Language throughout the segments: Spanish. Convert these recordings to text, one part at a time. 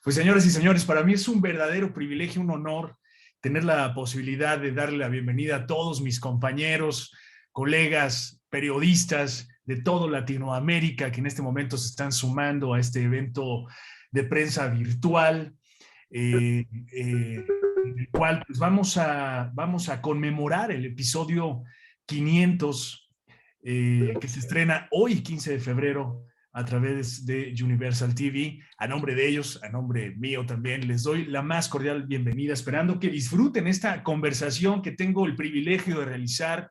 Pues señoras y señores, para mí es un verdadero privilegio, un honor tener la posibilidad de darle la bienvenida a todos mis compañeros, colegas, periodistas de todo Latinoamérica que en este momento se están sumando a este evento de prensa virtual, eh, eh, en el cual pues, vamos a conmemorar el episodio 500 que se estrena hoy, 15 de febrero, a través de Universal TV. A nombre de ellos, a nombre mío también, les doy la más cordial bienvenida, esperando que disfruten esta conversación que tengo el privilegio de realizar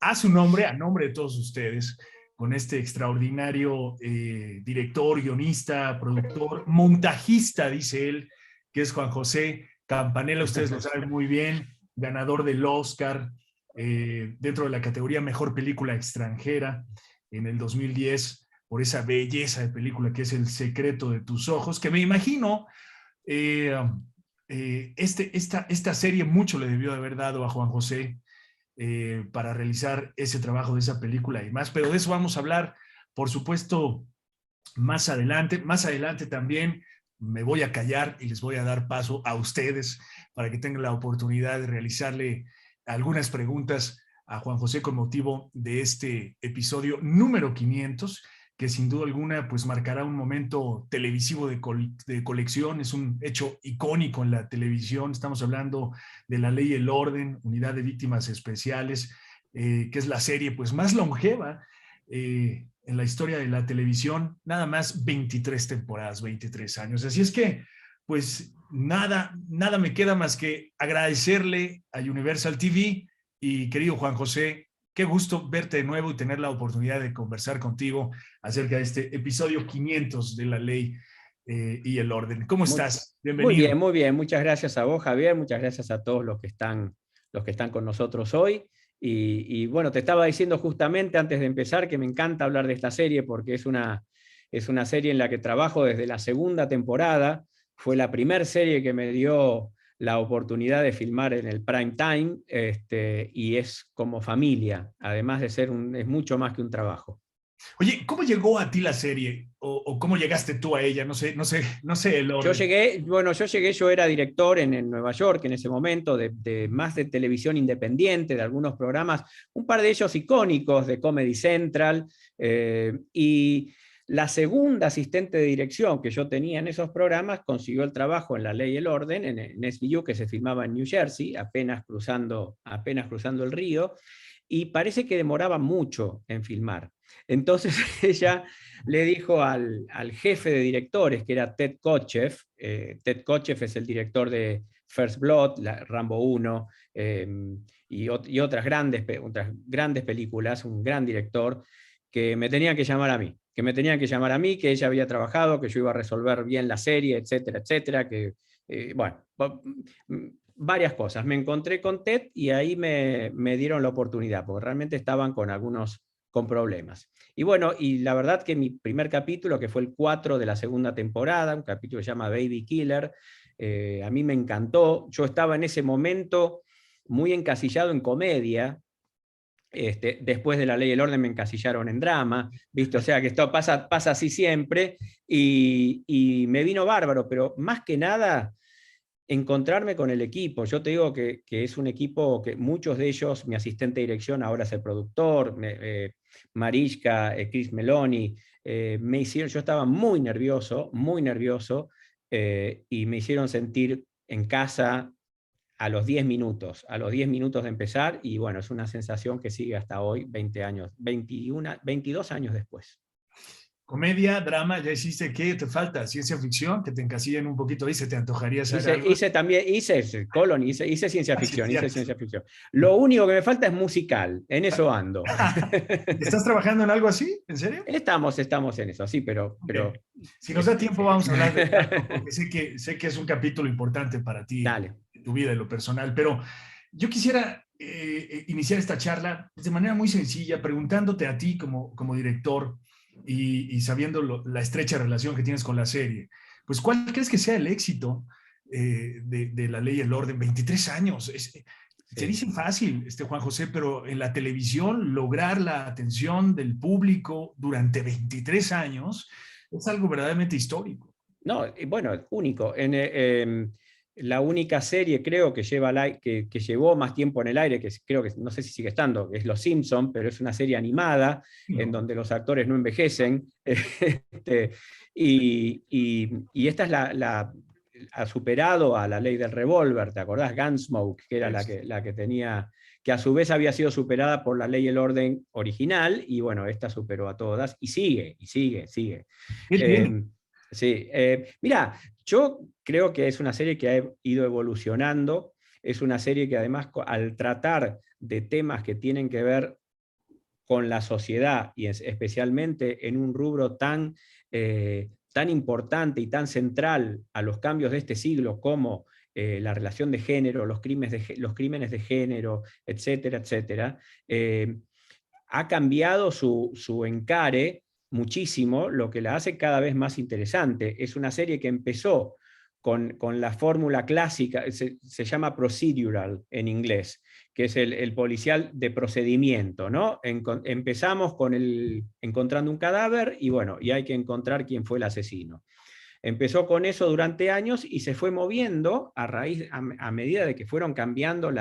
a su nombre, a nombre de todos ustedes, con este extraordinario director, guionista, productor, montajista, dice él, que es Juan José Campanella. Ustedes lo saben muy bien, ganador del Oscar dentro de la categoría Mejor Película Extranjera en el 2010 por esa belleza de película que es El secreto de tus ojos, que me imagino eh, esta serie mucho le debió de haber dado a Juan José para realizar ese trabajo de esa película y más, pero de eso vamos a hablar, por supuesto, más adelante. Más adelante también me voy a callar y les voy a dar paso a ustedes para que tengan la oportunidad de realizarle algunas preguntas a Juan José con motivo de este episodio número 500, que sin duda alguna pues marcará un momento televisivo de colección. Es un hecho icónico en la televisión. Estamos hablando de La Ley y el Orden, Unidad de Víctimas Especiales, que es la serie pues más longeva en la historia de la televisión, nada más 23 temporadas, 23 años. Así es que, pues nada me queda más que agradecerle a Universal TV y querido Juan José, qué gusto verte de nuevo y tener la oportunidad de conversar contigo acerca de este episodio 500 de La Ley y el Orden. ¿Cómo estás? Muy Bienvenido. bien, muy bien. Muchas gracias a vos, Javier. Muchas gracias a todos los que están con nosotros hoy. Y bueno, te estaba diciendo justamente antes de empezar que me encanta hablar de esta serie porque es una serie en la que trabajo desde la segunda temporada. Fue la primera serie que me dio la oportunidad de filmar en el prime time, y es como familia, además de ser es mucho más que un trabajo. Oye, ¿cómo llegó a ti la serie? ¿O cómo llegaste tú a ella? No sé el orden. Yo era director en Nueva York en ese momento, más de televisión independiente, de algunos programas, un par de ellos icónicos de Comedy Central, y la segunda asistente de dirección que yo tenía en esos programas consiguió el trabajo en La Ley y el Orden, en SVU, que se filmaba en New Jersey, apenas cruzando el río, y parece que demoraba mucho en filmar. Entonces ella le dijo al jefe de directores, que era Ted Kotcheff. Ted Kotcheff es el director de First Blood, Rambo 1, y otras grandes películas, un gran director, que me tenía que llamar a mí, que ella había trabajado, que yo iba a resolver bien la serie, etcétera, etcétera, bueno, varias cosas. Me encontré con Ted y ahí me dieron la oportunidad, porque realmente estaban con problemas. Y bueno, y la verdad que mi primer capítulo, que fue el 4 de la segunda temporada, un capítulo que se llama Baby Killer, a mí me encantó. Yo estaba en ese momento muy encasillado en comedia. Después de La Ley y el Orden me encasillaron en drama, ¿viste? O sea que esto pasa así siempre, y me vino bárbaro, pero más que nada encontrarme con el equipo. Yo te digo que es un equipo que muchos de ellos, mi asistente de dirección ahora es el productor, Mariska, Chris Meloni, yo estaba muy nervioso, y me hicieron sentir en casa a los 10 minutos de empezar, y bueno, es una sensación que sigue hasta hoy, 22 años después. Comedia, drama, ya hiciste. ¿Qué te falta? Ciencia ficción, que te encasillen un poquito ahí, ¿se te antojaría hacer algo? Hice ciencia ficción, cierto. ciencia ficción. Lo único que me falta es musical, en eso ando. ¿Estás trabajando en algo así? ¿En serio? Estamos en eso, sí, pero si nos da tiempo vamos a hablar de teatro, porque sé que es un capítulo importante para ti, dale, tu vida y lo personal, pero yo quisiera iniciar esta charla de manera muy sencilla, preguntándote a ti como director y sabiendo la estrecha relación que tienes con la serie. Pues, ¿cuál crees que sea el éxito de La Ley y el Orden? 23 años. Se dice fácil, Juan José, pero en la televisión lograr la atención del público durante 23 años es algo verdaderamente histórico. No, bueno, único. La única serie, creo, que llevó más tiempo en el aire, creo que no sé si sigue estando, es Los Simpson, pero es una serie animada en No. donde los actores no envejecen. Y esta es ha superado a La Ley del Revólver, ¿te acordás? Gunsmoke, que era la que tenía, que a su vez había sido superada por La Ley y el Orden original, y bueno, esta superó a todas, y sigue. Qué bien. Sí, mira, yo creo que es una serie que ha ido evolucionando, es una serie que además al tratar de temas que tienen que ver con la sociedad y especialmente en un rubro tan importante y tan central a los cambios de este siglo como la relación de género, los crímenes de género, etcétera, etcétera, ha cambiado su encare muchísimo, lo que la hace cada vez más interesante. Es una serie que empezó con la fórmula clásica, se llama procedural en inglés, que es el policial de procedimiento, ¿no? Empezamos encontrando un cadáver y bueno, y hay que encontrar quién fue el asesino. Empezó con eso durante años y se fue moviendo a medida de que fueron cambiando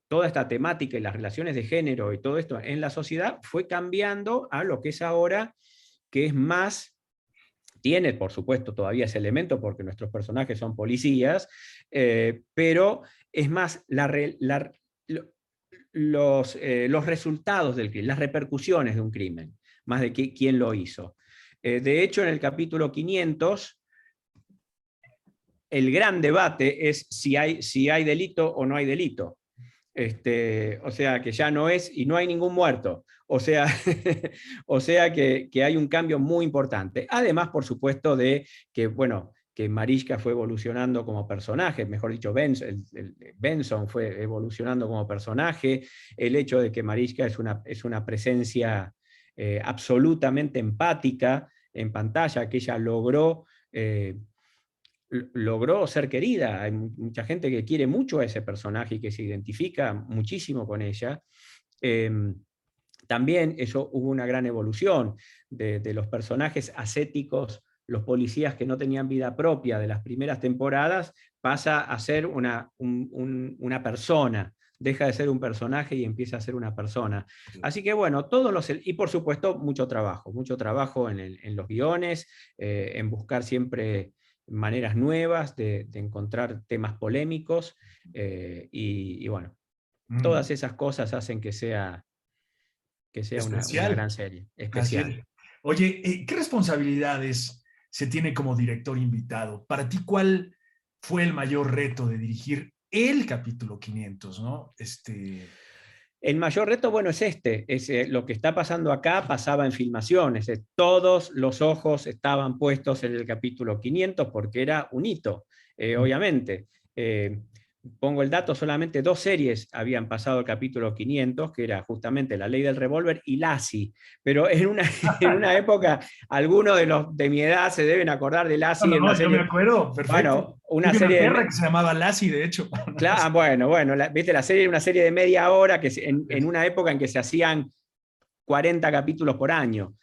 toda esta temática y las relaciones de género y todo esto en la sociedad, fue cambiando a lo que es ahora, que es más, tiene por supuesto todavía ese elemento porque nuestros personajes son policías, pero es más los resultados del crimen, las repercusiones de un crimen, más de quién lo hizo. De hecho, en el capítulo 500, el gran debate es si hay delito o no hay delito. O sea, que ya no es, y no hay ningún muerto. O sea, o sea que hay un cambio muy importante. Además, por supuesto, de que, bueno, que Marischka fue evolucionando como personaje, mejor dicho, Benson fue evolucionando como personaje, el hecho de que Marischka es una presencia absolutamente empática en pantalla, que ella logró ser querida. Hay mucha gente que quiere mucho a ese personaje y que se identifica muchísimo con ella. También eso hubo una gran evolución de los personajes ascéticos, los policías que no tenían vida propia de las primeras temporadas, pasa a ser una persona, deja de ser un personaje y empieza a ser una persona. Así que bueno, y por supuesto mucho trabajo en los guiones, en buscar siempre maneras nuevas de encontrar temas polémicos, y bueno, todas esas cosas hacen que sea una Especial. gran serie, Así especial. es. Oye, ¿qué responsabilidades se tiene como director invitado? Para ti, ¿cuál fue el mayor reto de dirigir el capítulo 500, ¿no? El mayor reto, bueno, es lo que está pasando acá, pasaba en filmaciones, todos los ojos estaban puestos en el capítulo 500 porque era un hito, obviamente. Pongo el dato, solamente 2 series habían pasado el capítulo 500, que era justamente La Ley del Revólver y Lassie, pero en una época, algunos de mi edad se deben acordar de No, Lassie no, en una no, yo me serie, acuerdo, perfecto. bueno, una Tuve una serie perra que se llamaba Lassie, de hecho. Claro, bueno, viste, la serie era una serie de media hora que en una época en que se hacían 40 capítulos por año.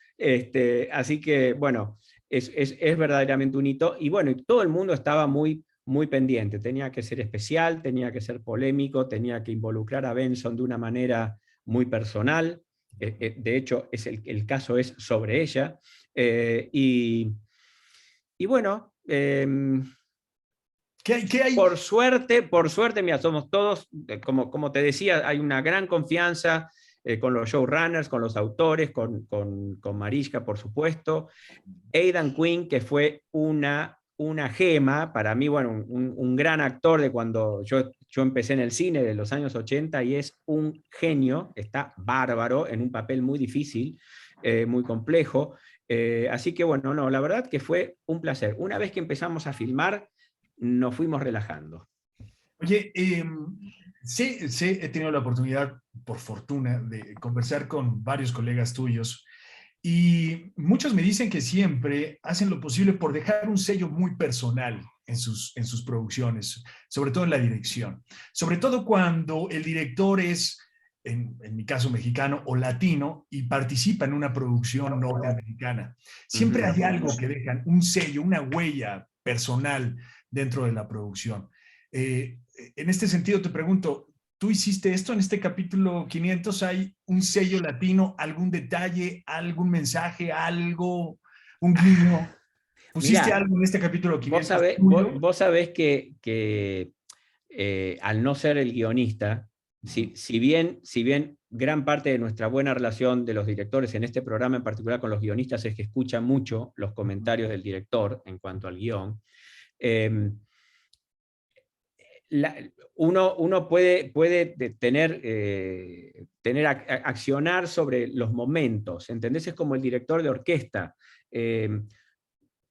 Así que, bueno, es verdaderamente un hito. Y bueno, todo el mundo estaba muy pendiente. Tenía que ser especial, tenía que ser polémico, tenía que involucrar a Benson de una manera muy personal. De hecho, el caso es sobre ella. Y bueno, ¿Qué hay? por suerte, mira, somos todos, como te decía, hay una gran confianza con los showrunners, con los autores, con Marischka, por supuesto. Aidan Quinn, que fue una gema, para mí, bueno, un gran actor de cuando yo empecé en el cine de los años 80 y es un genio, está bárbaro, en un papel muy difícil, muy complejo. Así que bueno, no, la verdad que fue un placer. Una vez que empezamos a filmar, nos fuimos relajando. Oye, sí, he tenido la oportunidad, por fortuna, de conversar con varios colegas tuyos y muchos me dicen que siempre hacen lo posible por dejar un sello muy personal en sus producciones, sobre todo en la dirección. Sobre todo cuando el director es en mi caso mexicano o latino, y participa en una producción norteamericana. Siempre hay algo que dejan, un sello, una huella personal dentro de la producción. En este sentido te pregunto, ¿tú hiciste esto en este capítulo 500? ¿Hay un sello latino, algún detalle, algún mensaje, algo, un guiño? ¿Pusiste Mirá, algo en este capítulo vos 500 sabés, tuyo? vos sabés que al no ser el guionista, si bien gran parte de nuestra buena relación de los directores en este programa en particular con los guionistas es que escuchan mucho los comentarios del director en cuanto al guión, eh, uno puede accionar sobre los momentos, ¿entendés? Es como el director de orquesta.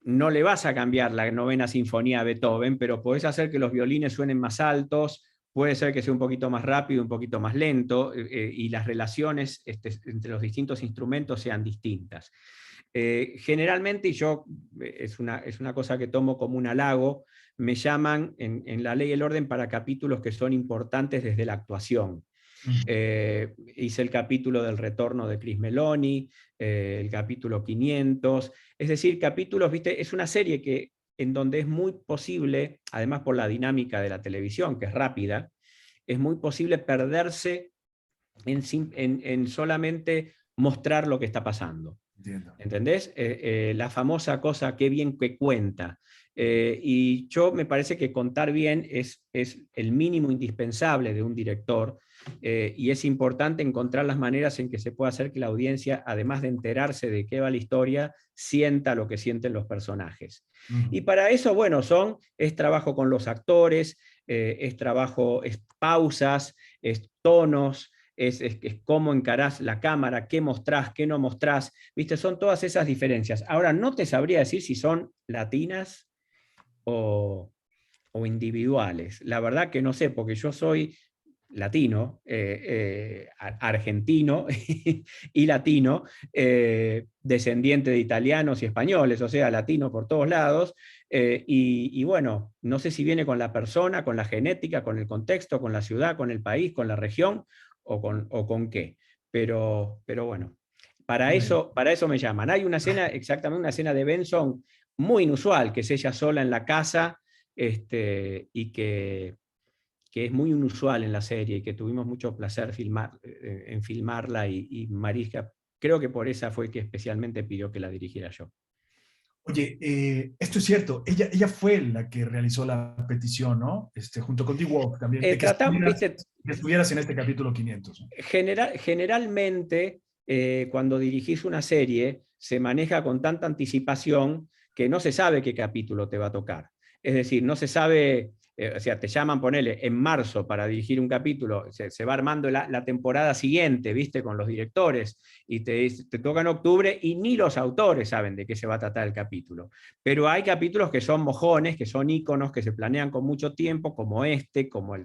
No le vas a cambiar la novena sinfonía a Beethoven, pero podés hacer que los violines suenen más altos, puede ser que sea un poquito más rápido, un poquito más lento, y las relaciones entre los distintos instrumentos sean distintas. Generalmente, y yo es una cosa que tomo como un halago, me llaman en La Ley y el Orden para capítulos que son importantes desde la actuación. Hice el capítulo del retorno de Chris Meloni, el capítulo 500, es decir, capítulos, ¿viste? Es una serie en donde es muy posible, además por la dinámica de la televisión, que es rápida, es muy posible perderse en solamente mostrar lo que está pasando. Entiendo. ¿Entendés? La famosa cosa, qué bien que cuenta. Y yo me parece que contar bien es el mínimo indispensable de un director, y es importante encontrar las maneras en que se pueda hacer que la audiencia, además de enterarse de qué va la historia, sienta lo que sienten los personajes. Y para eso, bueno, es trabajo con los actores, es pausas, es tonos, es cómo encarás la cámara, qué mostrás, qué no mostrás, ¿viste? Son todas esas diferencias. Ahora, no te sabría decir si son latinas o, o individuales. La verdad que no sé, porque yo soy latino, argentino y latino, descendiente de italianos y españoles, o sea, latino por todos lados, y bueno, no sé si viene con la persona, con la genética, con el contexto, con la ciudad, con el país, con la región, o con qué, pero bueno, Bueno. para eso me llaman. Hay una escena, exactamente una escena de Benson muy inusual, que es ella sola en la casa, y que es muy inusual en la serie y que tuvimos mucho placer en filmarla, y Mariska, creo que por esa fue que especialmente pidió que la dirigiera yo. Oye, esto es cierto, ella fue la que realizó la petición, ¿no? Junto con D-Wolf también, de ¿Viste? que estuvieras en este capítulo 500. ¿No? Generalmente, cuando dirigís una serie, se maneja con tanta anticipación que no se sabe qué capítulo te va a tocar. Es decir, no se sabe, o sea, te llaman, ponele, en marzo para dirigir un capítulo, se va armando la temporada siguiente, ¿viste? Con los directores, y te toca en octubre, y ni los autores saben de qué se va a tratar el capítulo. Pero hay capítulos que son mojones, que son íconos, que se planean con mucho tiempo, como como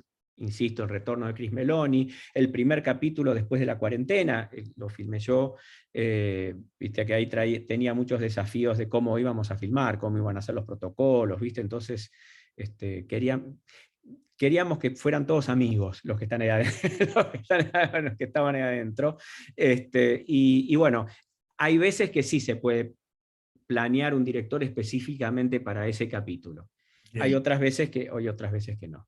insisto, el retorno de Chris Meloni, el primer capítulo después de la cuarentena, lo filmé yo, viste que ahí tenía muchos desafíos de cómo íbamos a filmar, cómo iban a ser los protocolos, viste, entonces queríamos que fueran todos amigos los que están ahí adentro, los que estaban ahí adentro, y bueno, hay veces que sí se puede planear un director específicamente para ese capítulo. Hay otras veces que no.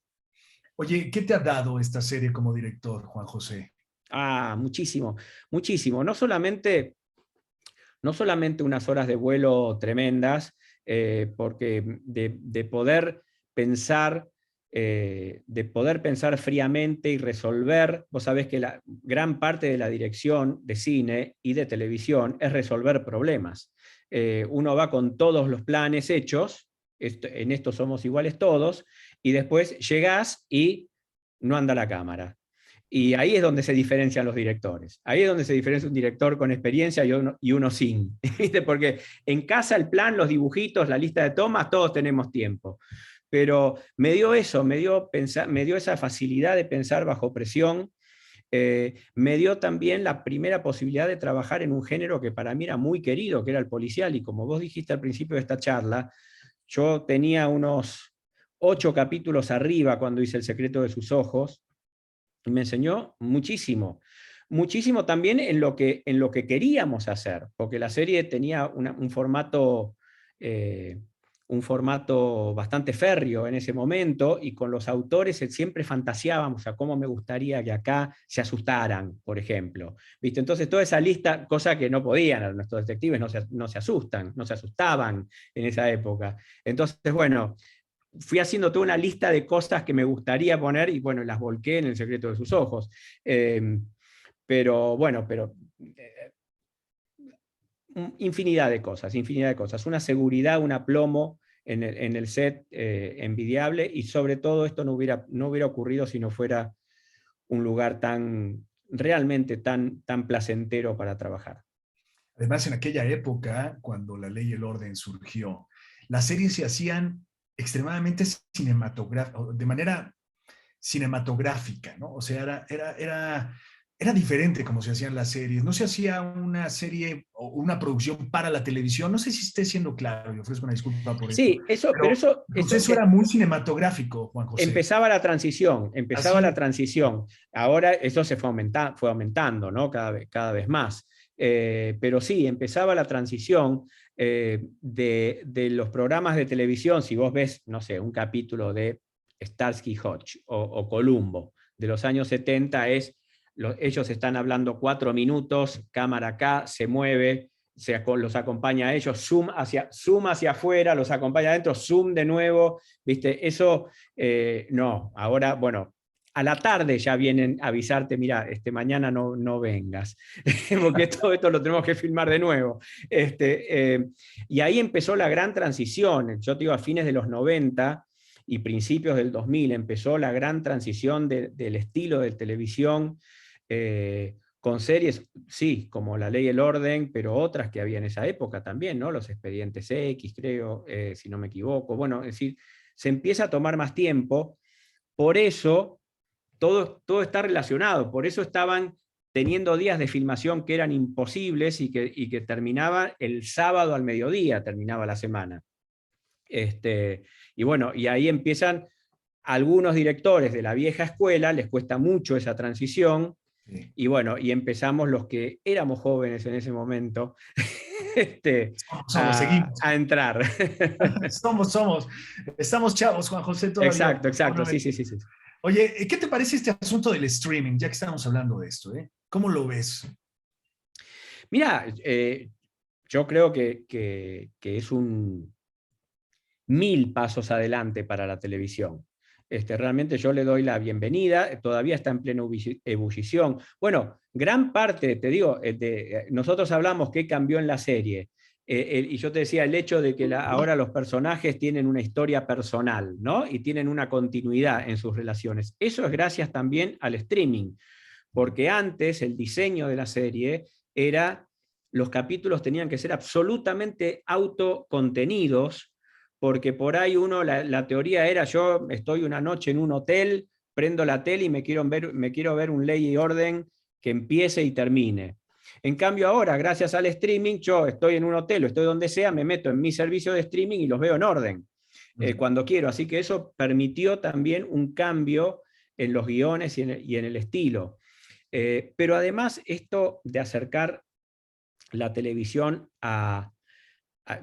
Oye, ¿qué te ha dado esta serie como director, Juan José? Muchísimo, muchísimo. No solamente unas horas de vuelo tremendas, porque de poder pensar, fríamente y resolver. Vos sabés que la gran parte de la dirección de cine y de televisión es resolver problemas. Uno va con todos los planes hechos, en esto somos iguales todos, y después llegás y no anda la cámara. Y ahí es donde se diferencian los directores. Ahí es donde se diferencia un director con experiencia y uno sin. ¿Viste? Porque en casa el plan, los dibujitos, la lista de tomas, todos tenemos tiempo. Pero me dio eso, me dio esa facilidad de pensar bajo presión. Me dio también la primera posibilidad de trabajar en un género que para mí era muy querido, que era el policial. Y como vos dijiste al principio de esta charla, yo tenía unos 8 capítulos arriba cuando hice El secreto de sus ojos, Y me enseñó muchísimo. Muchísimo también en lo que queríamos hacer, porque la serie tenía un formato bastante férreo en ese momento, y con los autores siempre fantaseábamos a cómo me gustaría que acá se asustaran, por ejemplo. ¿Viste? Entonces toda esa lista, cosa que no podían, nuestros detectives no se asustan, no se asustaban en esa época. Entonces, bueno, fui haciendo toda una lista de cosas que me gustaría poner y bueno, las volqué en El secreto de sus ojos. Pero bueno, eh, infinidad de cosas, infinidad de cosas. Una seguridad, un aplomo en el set envidiable, y sobre todo esto no hubiera ocurrido si no fuera un lugar realmente tan placentero para trabajar. Además, en aquella época, cuando La Ley y el Orden surgió, las series se hacían extremadamente cinematográficas, de manera cinematográfica, ¿no? O sea, era diferente como se hacían las series. No se hacía una serie o una producción para la televisión. No sé si esté siendo claro, y ofrezco una disculpa por esto, Sí, eso, pero pero el proceso era muy cinematográfico, Juan José. empezaba Así la es. transición. Ahora eso fue aumentando, ¿no? Cada vez más. Pero sí, empezaba la transición de los programas de televisión. Si vos ves, no sé, un capítulo de Starsky Hutch o Columbo de los años 70, ellos están hablando 4 minutos, cámara acá, se mueve, los acompaña a ellos, zoom hacia afuera, los acompaña adentro, zoom de nuevo, ¿viste? Eso, no, ahora, bueno, a la tarde ya vienen a avisarte, mira, mañana no vengas, porque todo esto lo tenemos que filmar de nuevo. Y ahí empezó la gran transición, yo te digo, a fines de los 90 y principios del 2000 empezó la gran transición del estilo de televisión, con series, sí, como La Ley y el Orden, pero otras que había en esa época también, ¿no? Los Expedientes X, creo, si no me equivoco. Bueno, es decir, se empieza a tomar más tiempo, por eso todo está relacionado, por eso estaban teniendo días de filmación que eran imposibles y que terminaba el sábado al mediodía, terminaba la semana. Y bueno, y ahí empiezan algunos directores de la vieja escuela, les cuesta mucho esa transición, Sí. y bueno, y empezamos los que éramos jóvenes en ese momento Seguimos. a entrar. Somos, estamos chavos, Juan José, todavía. Exacto, exacto, sí, sí, sí, sí. Oye, ¿qué te parece este asunto del streaming, ya que estamos hablando de esto? ¿Cómo lo ves? Mira, yo creo que es 1000 pasos adelante para la televisión. Realmente yo le doy la bienvenida, todavía está en plena ebullición. Bueno, gran parte, te digo, nosotros hablamos qué cambió en la serie, y yo te decía el hecho de que ahora los personajes tienen una historia personal, ¿no? Y tienen una continuidad en sus relaciones. Eso es gracias también al streaming, porque antes el diseño de la serie era, los capítulos tenían que ser absolutamente autocontenidos, porque por ahí la teoría era, yo estoy una noche en un hotel, prendo la tele y me quiero ver un Ley y Orden que empiece y termine. En cambio ahora, gracias al streaming, yo estoy en un hotel o estoy donde sea, me meto en mi servicio de streaming y los veo en orden, cuando quiero. Así que eso permitió también un cambio en los guiones y en el estilo. Pero además esto de acercar la televisión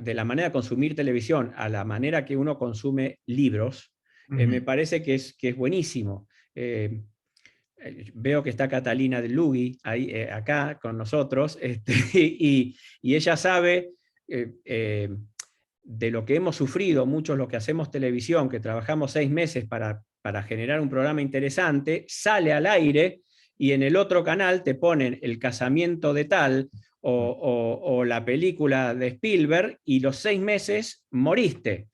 de la manera de consumir televisión a la manera que uno consume libros, me parece que es buenísimo. Veo que está Catalina de Lugui ahí, acá con nosotros, y ella sabe de lo que hemos sufrido muchos los que hacemos televisión, que trabajamos 6 meses para generar un programa interesante, sale al aire y en el otro canal te ponen El casamiento de tal o la película de Spielberg, y los 6 meses moriste,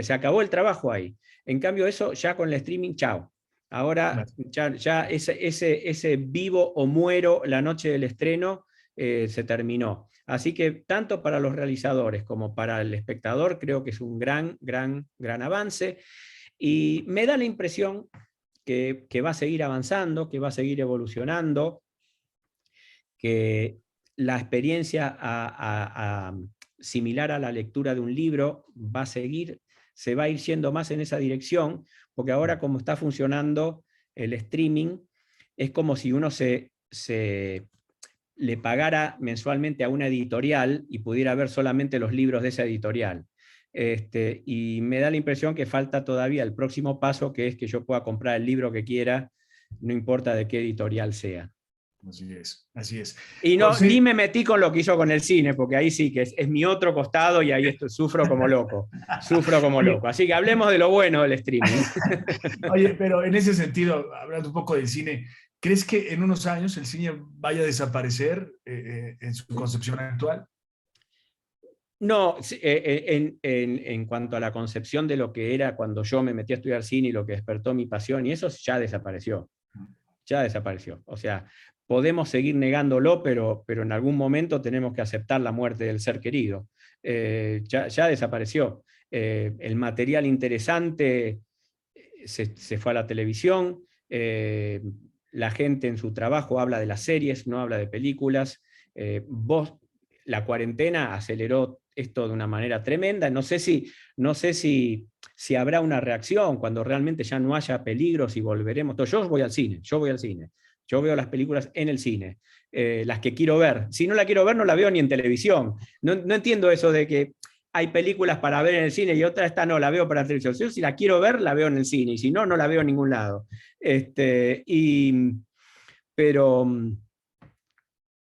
se acabó el trabajo ahí. En cambio eso ya con el streaming, chao. Ahora ya ese vivo o muero la noche del estreno se terminó. Así que tanto para los realizadores como para el espectador creo que es un gran avance, y me da la impresión que va a seguir avanzando, que va a seguir evolucionando, que la experiencia similar a la lectura de un libro va a seguir, se va a ir yendo más en esa dirección, porque ahora como está funcionando el streaming, es como si uno le pagara mensualmente a una editorial y pudiera ver solamente los libros de esa editorial. Y me da la impresión que falta todavía el próximo paso, que es que yo pueda comprar el libro que quiera, no importa de qué editorial sea. Así es, así es. Y no, ni José, me metí con lo que hizo con el cine, porque ahí sí que es mi otro costado y ahí sufro como loco. Sufro como oye, loco. Así que hablemos de lo bueno del streaming. oye, pero en ese sentido, hablando un poco del cine, ¿crees que en unos años el cine vaya a desaparecer en su concepción actual? No, en cuanto a la concepción de lo que era cuando yo me metí a estudiar cine y lo que despertó mi pasión, y eso ya desapareció. Ya desapareció. O sea, podemos seguir negándolo, pero en algún momento tenemos que aceptar la muerte del ser querido. Ya desapareció. El material interesante se fue a la televisión. La gente en su trabajo habla de las series, no habla de películas. La cuarentena aceleró esto de una manera tremenda. No sé si habrá una reacción cuando realmente ya no haya peligros y volveremos. Yo voy al cine, yo veo las películas en el cine, las que quiero ver. Si no la quiero ver, no la veo ni en televisión. No entiendo eso de que hay películas para ver en el cine y otra esta no, la veo para la televisión. Yo, si la quiero ver, la veo en el cine, y si no, no la veo en ningún lado. Pero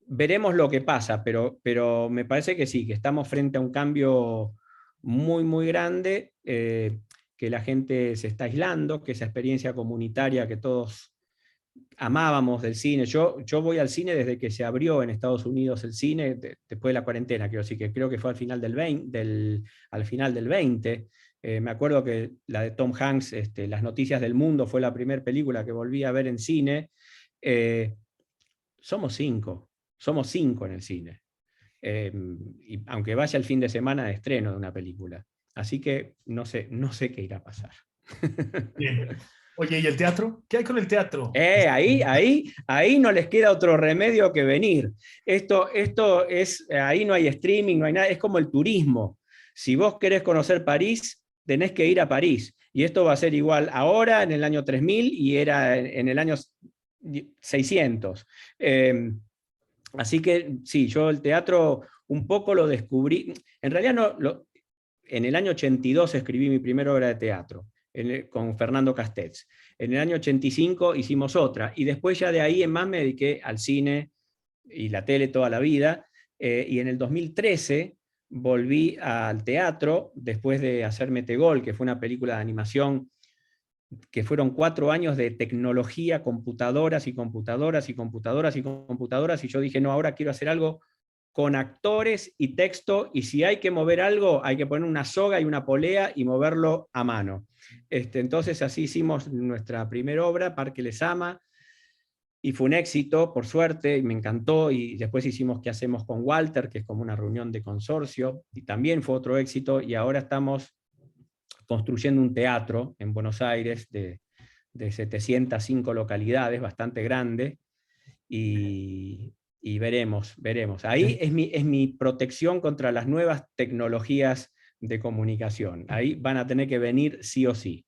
veremos lo que pasa, pero me parece que sí, que estamos frente a un cambio muy, muy grande, que la gente se está aislando, que esa experiencia comunitaria que todos amábamos del cine. Yo voy al cine desde que se abrió en Estados Unidos el cine, después de la cuarentena, quiero decir, que creo que fue al final del 20. Al final del 20. Me acuerdo que la de Tom Hanks, Las Noticias del Mundo, fue la primera película que volví a ver en cine. Eh, somos cinco en el cine. Y aunque vaya el fin de semana de estreno de una película. Así que no sé qué irá a pasar. Bien. Oye, ¿y el teatro? ¿Qué hay con el teatro? Ahí no les queda otro remedio que venir. Esto es, ahí no hay streaming, no hay nada, es como el turismo. Si vos querés conocer París, tenés que ir a París. Y esto va a ser igual ahora, en el año 3000, y era en el año 600. Así que sí, yo el teatro un poco lo descubrí. En realidad en el año 82 escribí mi primera obra de teatro con Fernando Castells. En el año 85 hicimos otra, y después ya de ahí en más me dediqué al cine y la tele toda la vida, y en el 2013 volví al teatro después de hacer Metegol, que fue una película de animación que fueron 4 años de tecnología, computadoras y computadoras y computadoras y computadoras, y yo dije, no, ahora quiero hacer algo con actores y texto, y si hay que mover algo, hay que poner una soga y una polea y moverlo a mano. Entonces así hicimos nuestra primera obra, Parque Les Ama, y fue un éxito, por suerte, y me encantó, y después hicimos ¿Qué hacemos con Walter?, que es como una reunión de consorcio, y también fue otro éxito, y ahora estamos construyendo un teatro en Buenos Aires de 705 localidades, bastante grande, y veremos. Ahí es mi protección contra las nuevas tecnologías de comunicación. Ahí van a tener que venir sí o sí.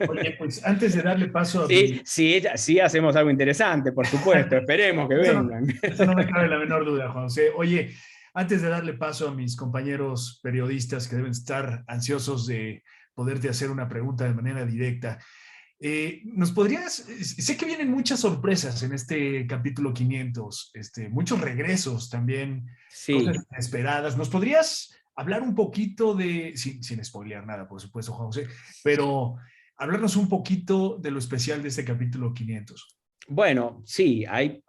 Oye, pues antes de darle paso a Sí, mi... sí hacemos algo interesante, por supuesto, esperemos que Eso no, vengan. eso no me cabe la menor duda, Juan José. Oye, antes de darle paso a mis compañeros periodistas que deben estar ansiosos de poderte hacer una pregunta de manera directa, ¿nos podrías, sé que vienen muchas sorpresas en este capítulo 500, muchos regresos también, Sí. cosas inesperadas. ¿Nos podrías hablar un poquito de, sin spoilear nada, por supuesto, Juan José, pero hablarnos un poquito de lo especial de este capítulo 500? Bueno, sí, hay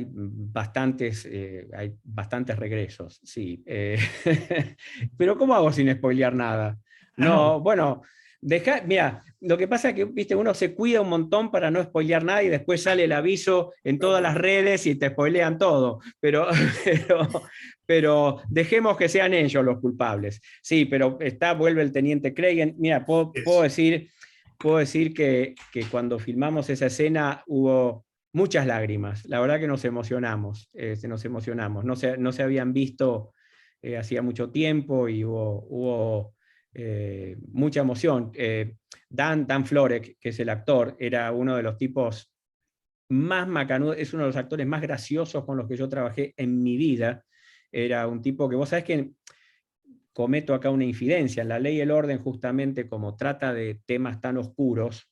bastantes regresos, sí. Pero ¿cómo hago sin spoilear nada? Ah, no. No, bueno, mira, lo que pasa es que, viste, uno se cuida un montón para no spoilear nada, y después sale el aviso en todas las redes y te spoilean todo. Pero dejemos que sean ellos los culpables. Sí, pero vuelve el teniente Craig. Mira, puedo decir que cuando filmamos esa escena hubo muchas lágrimas. La verdad que nos emocionamos. No se habían visto hacía mucho tiempo, y hubo mucha emoción. Dan Florek, que es el actor, era uno de los tipos más macanudo, es uno de los actores más graciosos con los que yo trabajé en mi vida. Era un tipo que, vos sabés que cometo acá una infidencia, en La Ley y el Orden, justamente como trata de temas tan oscuros,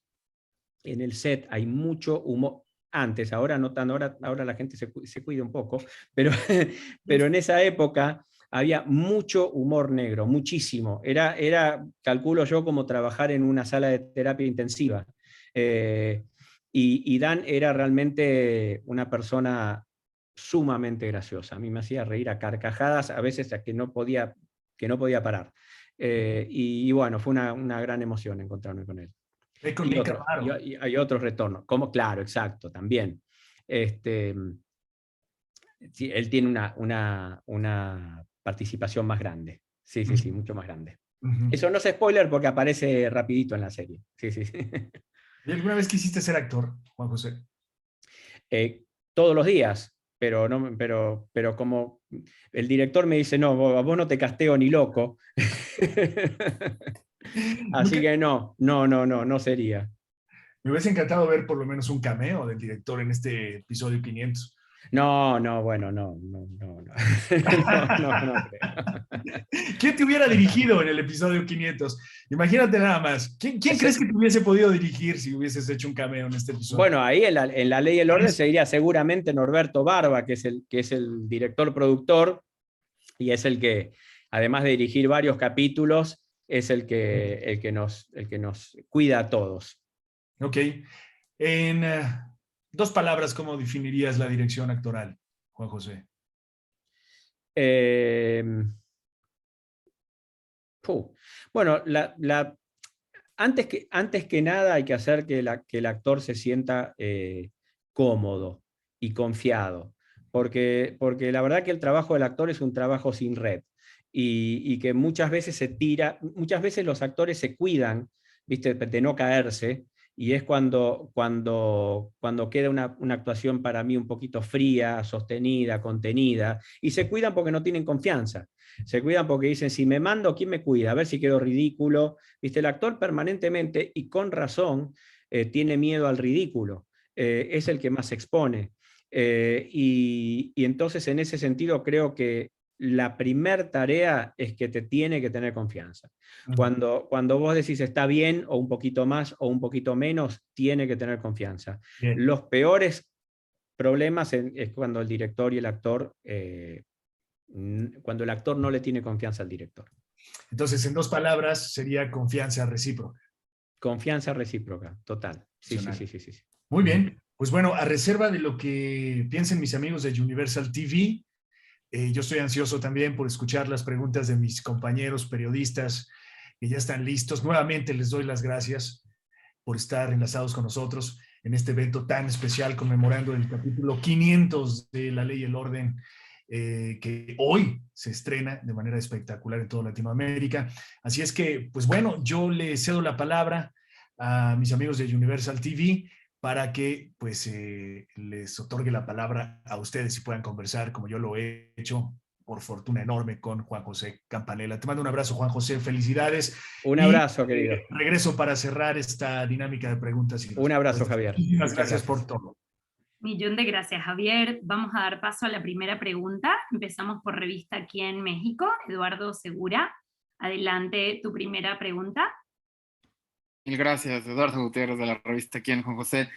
en el set hay mucho humor. Antes, ahora no tan, ahora la gente se cuida un poco, pero, pero en esa época había mucho humor negro, muchísimo. Calculo yo, como trabajar en una sala de terapia intensiva. Eh, y Dan era realmente una persona sumamente graciosa. A mí me hacía reír a carcajadas, a veces a que no podía parar. Y bueno, fue una gran emoción encontrarme con él. Con Nick Amaro. Y hay otros retornos, como claro, exacto, también. Este, sí, él tiene una participación más grande. Sí, sí, sí, mucho más grande. Eso no es spoiler porque aparece rapidito en la serie. Sí, sí, sí. ¿Y alguna vez quisiste ser actor, Juan José? Todos los días, pero como el director me dice, no, vos no te casteo ni loco. Así ¿Nunca? que no sería. Me hubiese encantado ver por lo menos un cameo del director en este episodio 500. Bueno, no. No creo. ¿Quién te hubiera dirigido en el episodio 500? Imagínate nada más. ¿Quién crees que te hubiese podido dirigir si hubieses hecho un cameo en este episodio? Bueno, ahí en la Ley y el Orden se diría seguramente Norberto Barba, que es el director-productor, y es el que, además de dirigir varios capítulos, es el que nos cuida a todos. Ok. En dos palabras, ¿cómo definirías la dirección actoral, Juan José? Eh, bueno, antes que nada hay que hacer que el actor se sienta cómodo y confiado, porque la verdad que el trabajo del actor es un trabajo sin red, y que muchas veces muchas veces los actores se cuidan, ¿viste?, de no caerse, y es cuando queda una actuación para mí un poquito fría, sostenida, contenida, y se cuidan porque no tienen confianza. Se cuidan porque dicen, si me mando, ¿quién me cuida? A ver si quedo ridículo. ¿Viste? El actor permanentemente, y con razón, tiene miedo al ridículo. Es el que más se expone. Y entonces, en ese sentido, creo que la primer tarea es que te tiene que tener confianza. Cuando vos decís está bien, o un poquito más, o un poquito menos, tiene que tener confianza. Bien. Los peores problemas es cuando el director y el actor cuando el actor no le tiene confianza al director. Entonces, en dos palabras, sería confianza recíproca. Confianza recíproca, total. Sí, sí, sí, sí, sí. Muy bien. Pues bueno, a reserva de lo que piensen mis amigos de Universal TV, yo estoy ansioso también por escuchar las preguntas de mis compañeros periodistas que ya están listos. Nuevamente les doy las gracias por estar enlazados con nosotros en este evento tan especial conmemorando el capítulo 500 de La Ley y el Orden, que hoy se estrena de manera espectacular en toda Latinoamérica. Así es que, pues bueno, yo le cedo la palabra a mis amigos de Universal TV para que pues les otorgue la palabra a ustedes y puedan conversar como yo lo he hecho por fortuna enorme con Juan José Campanella. Te mando un abrazo, Juan José, felicidades. Un Y abrazo, querido. regreso para cerrar esta dinámica de preguntas y respuestas. Un abrazo, Javier. Muchísimas gracias por todo. Millón de gracias, Javier. Vamos a dar paso a la primera pregunta. Empezamos por revista aquí en México. Eduardo Segura, adelante tu primera pregunta. Mil gracias, Eduardo Gutiérrez de la revista Aquí en Juan José.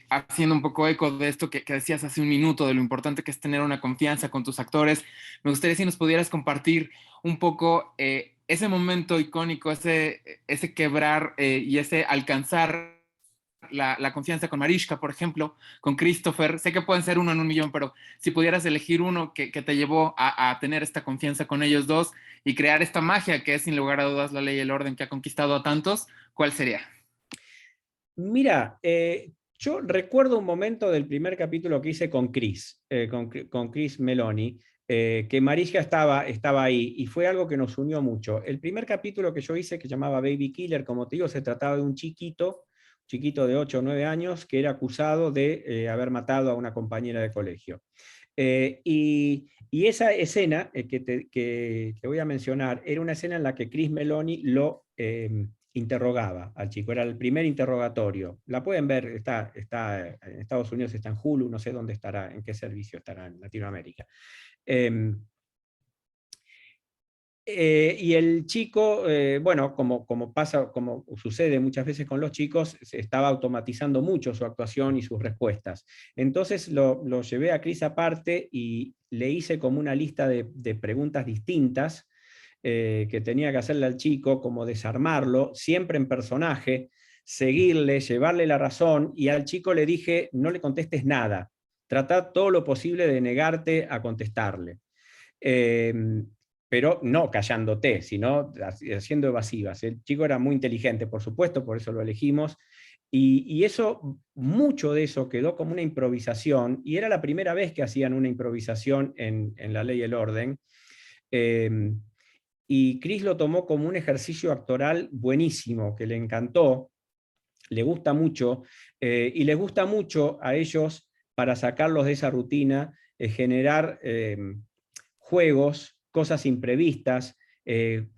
Haciendo un poco eco de esto que decías hace un minuto, de lo importante que es tener una confianza con tus actores, me gustaría si nos pudieras compartir un poco ese momento icónico, ese quebrar y ese alcanzar la confianza con Mariska, por ejemplo, con Christopher. Sé que pueden ser uno en un millón, pero si pudieras elegir uno que te llevó a tener esta confianza con ellos dos y crear esta magia que es sin lugar a dudas La Ley y el Orden que ha conquistado a tantos, ¿cuál sería? Mira, yo recuerdo un momento del primer capítulo que hice con Chris, con Chris Meloni, que Mariska estaba ahí, y fue algo que nos unió mucho. El primer capítulo que yo hice, que llamaba Baby Killer, como te digo, se trataba de un chiquito de 8 o 9 años, que era acusado de haber matado a una compañera de colegio. Y esa escena que voy a mencionar, era una escena en la que Chris Meloni lo interrogaba al chico, era el primer interrogatorio. La pueden ver, está en Estados Unidos, está en Hulu, no sé dónde estará, en qué servicio estará en Latinoamérica. Y el chico, bueno, como sucede muchas veces con los chicos, se estaba automatizando mucho su actuación y sus respuestas. Entonces lo llevé a Cris aparte y le hice como una lista de preguntas distintas que tenía que hacerle al chico, como desarmarlo, siempre en personaje, seguirle, llevarle la razón, y al chico le dije, no le contestes nada, trata todo lo posible de negarte a contestarle. Pero no callándote, sino haciendo evasivas. El chico era muy inteligente, por supuesto, por eso lo elegimos, y eso, mucho de eso quedó como una improvisación, y era la primera vez que hacían una improvisación en La Ley y el Orden, y Cris lo tomó como un ejercicio actoral buenísimo, que le encantó, le gusta mucho, y les gusta mucho a ellos, para sacarlos de esa rutina, generar juegos, cosas imprevistas,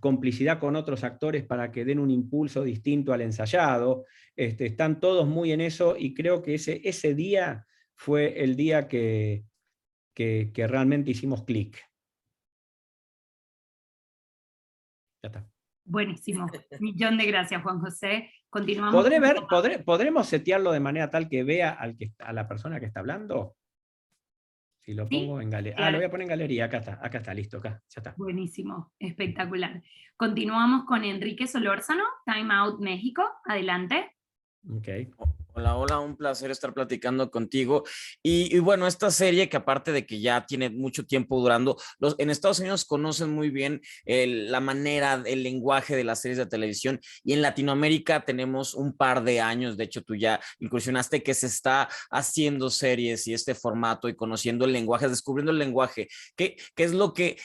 complicidad con otros actores para que den un impulso distinto al ensayado. Están todos muy en eso, y creo que ese día fue el día que realmente hicimos clic. Ya está. Buenísimo. Millón de gracias, Juan José. Continuamos. ¿Podremos setearlo de manera tal que vea a la persona que está hablando? Si lo pongo en galería. Claro. Lo voy a poner en galería. Acá está, listo, acá, ya está. Buenísimo, espectacular. Continuamos con Enrique Solórzano, Time Out México. Adelante. Okay. Hola, hola, un placer estar platicando contigo. Y bueno, esta serie, que aparte de que ya tiene mucho tiempo durando, en Estados Unidos conocen muy bien la manera, el lenguaje de las series de televisión, y en Latinoamérica tenemos un par de años, de hecho tú ya incursionaste, que se está haciendo series y este formato y conociendo el lenguaje, descubriendo el lenguaje. ¿Qué es lo que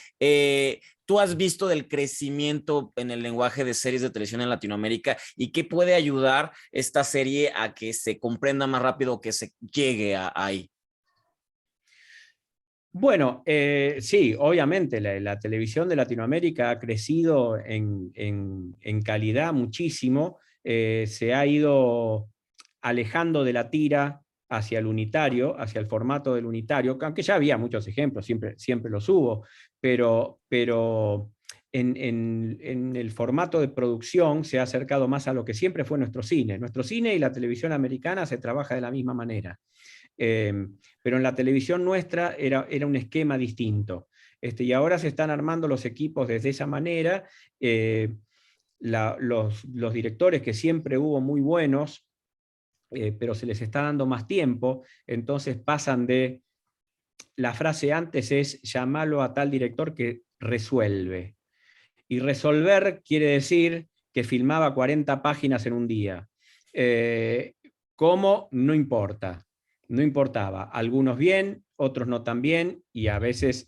tú has visto del crecimiento en el lenguaje de series de televisión en Latinoamérica, y qué puede ayudar esta serie a que se comprenda más rápido, que se llegue ahí? Bueno, sí, obviamente la televisión de Latinoamérica ha crecido en calidad muchísimo, se ha ido alejando de la tira hacia el unitario, hacia el formato del unitario, aunque ya había muchos ejemplos, siempre los hubo, pero en el formato de producción se ha acercado más a lo que siempre fue nuestro cine. Nuestro cine y la televisión americana se trabaja de la misma manera. Pero en la televisión nuestra era un esquema distinto. Y ahora se están armando los equipos desde esa manera. Los directores, que siempre hubo muy buenos, pero se les está dando más tiempo, entonces pasan de... La frase antes es: llamalo a tal director que resuelve. Y resolver quiere decir que filmaba 40 páginas en un día. ¿Cómo? No importa. No importaba. Algunos bien, otros no tan bien, y a veces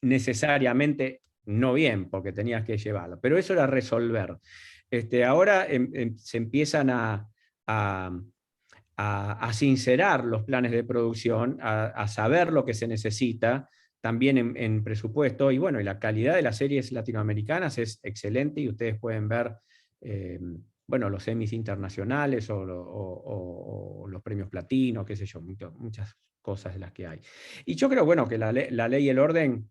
necesariamente no bien, porque tenías que llevarlo. Pero eso era resolver. Ahora se empiezan a sincerar los planes de producción, a saber lo que se necesita, también en presupuesto, y bueno, y la calidad de las series latinoamericanas es excelente, y ustedes pueden ver bueno, los Emmys internacionales o los premios platino, qué sé yo, muchas cosas de las que hay. Y yo creo, bueno, que la ley y el orden,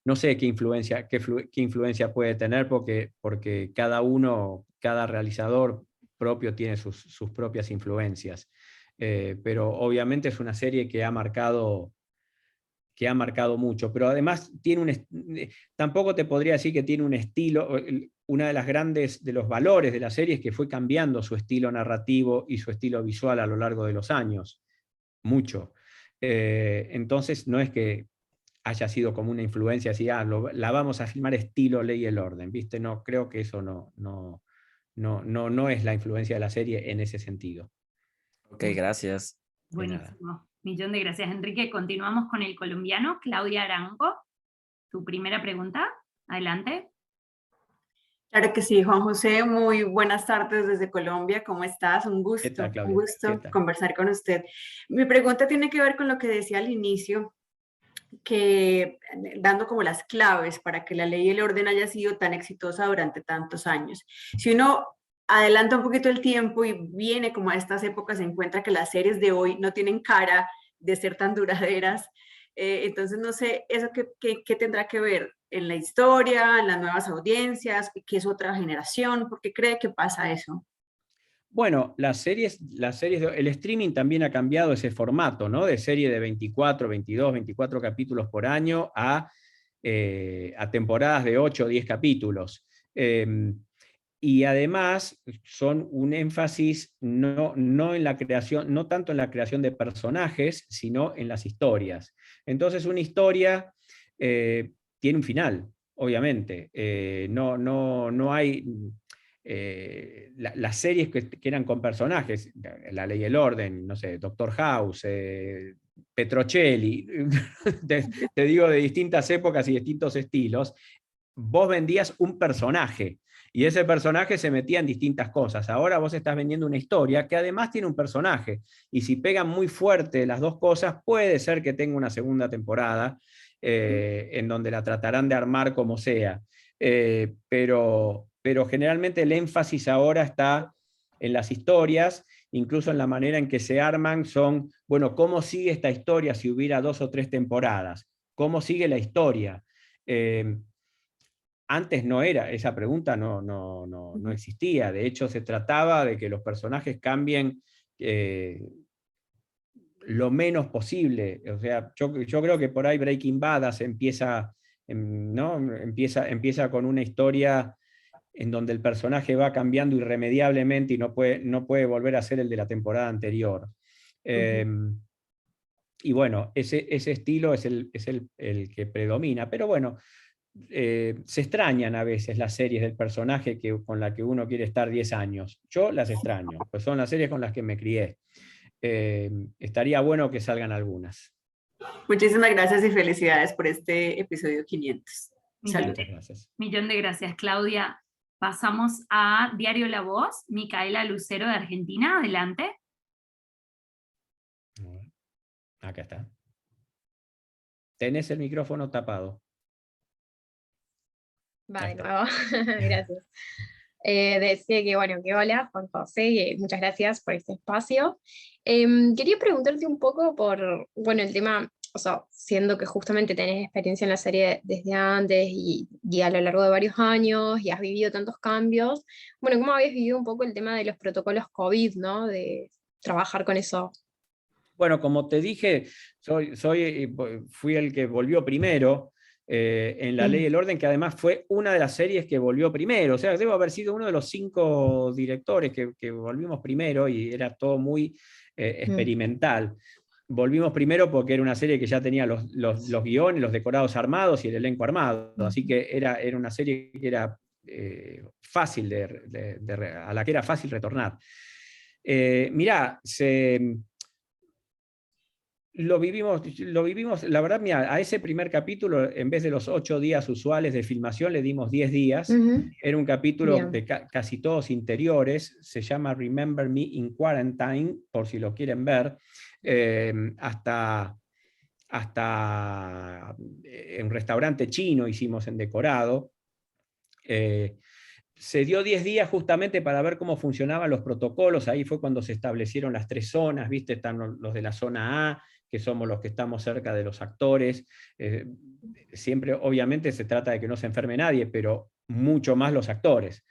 no sé qué influencia puede tener, porque cada realizador propio tiene sus propias influencias. Pero obviamente es una serie que ha marcado mucho, pero además tampoco te podría decir que tiene un estilo. Una de las de los valores de la serie es que fue cambiando su estilo narrativo y su estilo visual a lo largo de los años, mucho. Entonces no es que haya sido como una influencia así, la vamos a filmar estilo Ley y el Orden, ¿viste? No, creo que eso no es la influencia de la serie en ese sentido. Ok, gracias. Buenísimo. Millón de gracias, Enrique. Continuamos con el colombiano, Claudia Arango. Tu primera pregunta, adelante. Claro que sí, Juan José, muy buenas tardes desde Colombia, ¿cómo estás? Un gusto, ¿Qué tal, Claudia? un gusto conversar con usted. Mi pregunta tiene que ver con lo que decía al inicio, dando como las claves para que la ley y el orden haya sido tan exitosa durante tantos años. Si uno adelanta un poquito el tiempo y viene como a estas épocas, se encuentra que las series de hoy no tienen cara de ser tan duraderas. Entonces, no sé, ¿eso qué tendrá que ver en la historia, en las nuevas audiencias, qué es otra generación? ¿Por qué cree que pasa eso? Bueno, el streaming también ha cambiado ese formato, ¿no? De serie de 24, 22, 24 capítulos por año a temporadas de 8 o 10 capítulos. Y además son un énfasis no en la creación, no tanto en la creación de personajes, sino en las historias. Entonces una historia tiene un final, obviamente. No hay... las series que eran con personajes, La Ley y el Orden, no sé, Doctor House, Petrocelli, te digo de distintas épocas y distintos estilos, vos vendías un personaje y ese personaje se metía en distintas cosas. Ahora vos estás vendiendo una historia que además tiene un personaje y si pegan muy fuerte las dos cosas, puede ser que tenga una segunda temporada en donde la tratarán de armar como sea. Pero generalmente el énfasis ahora está en las historias, incluso en la manera en que se arman, son, bueno, ¿cómo sigue esta historia si hubiera 2 o 3 temporadas? ¿Cómo sigue la historia? Antes no era, esa pregunta no existía, de hecho se trataba de que los personajes cambien lo menos posible, o sea, yo creo que por ahí Breaking Bad empieza, ¿no? empieza con una historia en donde el personaje va cambiando irremediablemente y no puede volver a ser el de la temporada anterior. Y bueno, ese estilo es el que predomina, pero bueno, se extrañan a veces las series del personaje con la que uno quiere estar 10 años. Yo las extraño, pues son las series con las que me crié. Estaría bueno que salgan algunas. Muchísimas gracias y felicidades por este episodio 500. Salud. Gracias. Millón de gracias, Claudia. Pasamos a Diario La Voz, Micaela Lucero de Argentina, adelante. Acá está. Tenés el micrófono tapado. Va de nuevo, gracias. Decía que, bueno, que hola, Juan José, y muchas gracias por este espacio. Quería preguntarte un poco por, bueno, el tema, o sea, siendo que justamente tenés experiencia en la serie desde antes y a lo largo de varios años y has vivido tantos cambios, bueno, ¿cómo habías vivido un poco el tema de los protocolos COVID, ¿no? De trabajar con eso. Bueno, como te dije, fui el que volvió primero en La Ley y el Orden, que además fue una de las series que volvió primero. O sea, debo haber sido uno de los 5 directores que volvimos primero y era todo muy experimental. Volvimos primero porque era una serie que ya tenía los guiones, los decorados armados y el elenco armado. Así que era una serie que era fácil a la que era fácil retornar. Mirá, lo vivimos, la verdad, mira, a ese primer capítulo, en vez de los 8 días usuales de filmación, le dimos 10 días. Era un capítulo de casi todos interiores, se llama Remember Me in Quarantine, por si lo quieren ver, hasta en un restaurante chino hicimos en decorado. Se dio 10 días justamente para ver cómo funcionaban los protocolos. Ahí fue cuando se establecieron las 3 zonas, ¿viste? Están los de la zona A, que somos los que estamos cerca de los actores. Siempre, obviamente, se trata de que no se enferme nadie, pero mucho más los actores.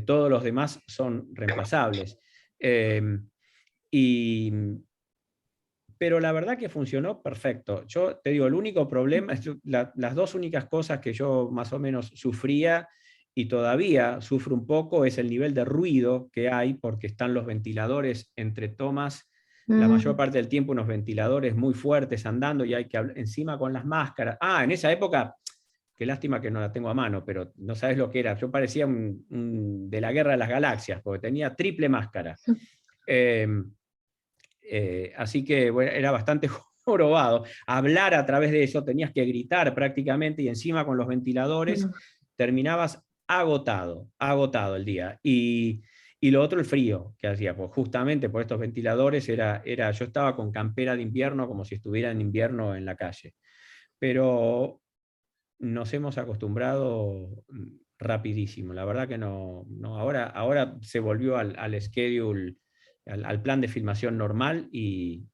Todos los demás son reemplazables. Pero la verdad que funcionó perfecto. Yo te digo, el único problema, las 2 únicas cosas que yo más o menos sufría y todavía sufro un poco es el nivel de ruido que hay, porque están los ventiladores entre tomas, la mayor parte del tiempo unos ventiladores muy fuertes andando y hay que encima con las máscaras. En esa época, qué lástima que no la tengo a mano, pero no sabes lo que era. Yo parecía de la Guerra de las Galaxias, porque tenía triple máscara. Así que bueno, era bastante jorobado. Hablar a través de eso, tenías que gritar prácticamente y encima con los ventiladores terminabas agotado el día. Y lo otro, el frío que hacía, pues justamente por estos ventiladores yo estaba con campera de invierno como si estuviera en invierno en la calle. pero nos hemos acostumbrado rapidísimo. La verdad que no, ahora se volvió al schedule, al plan de filmación normal y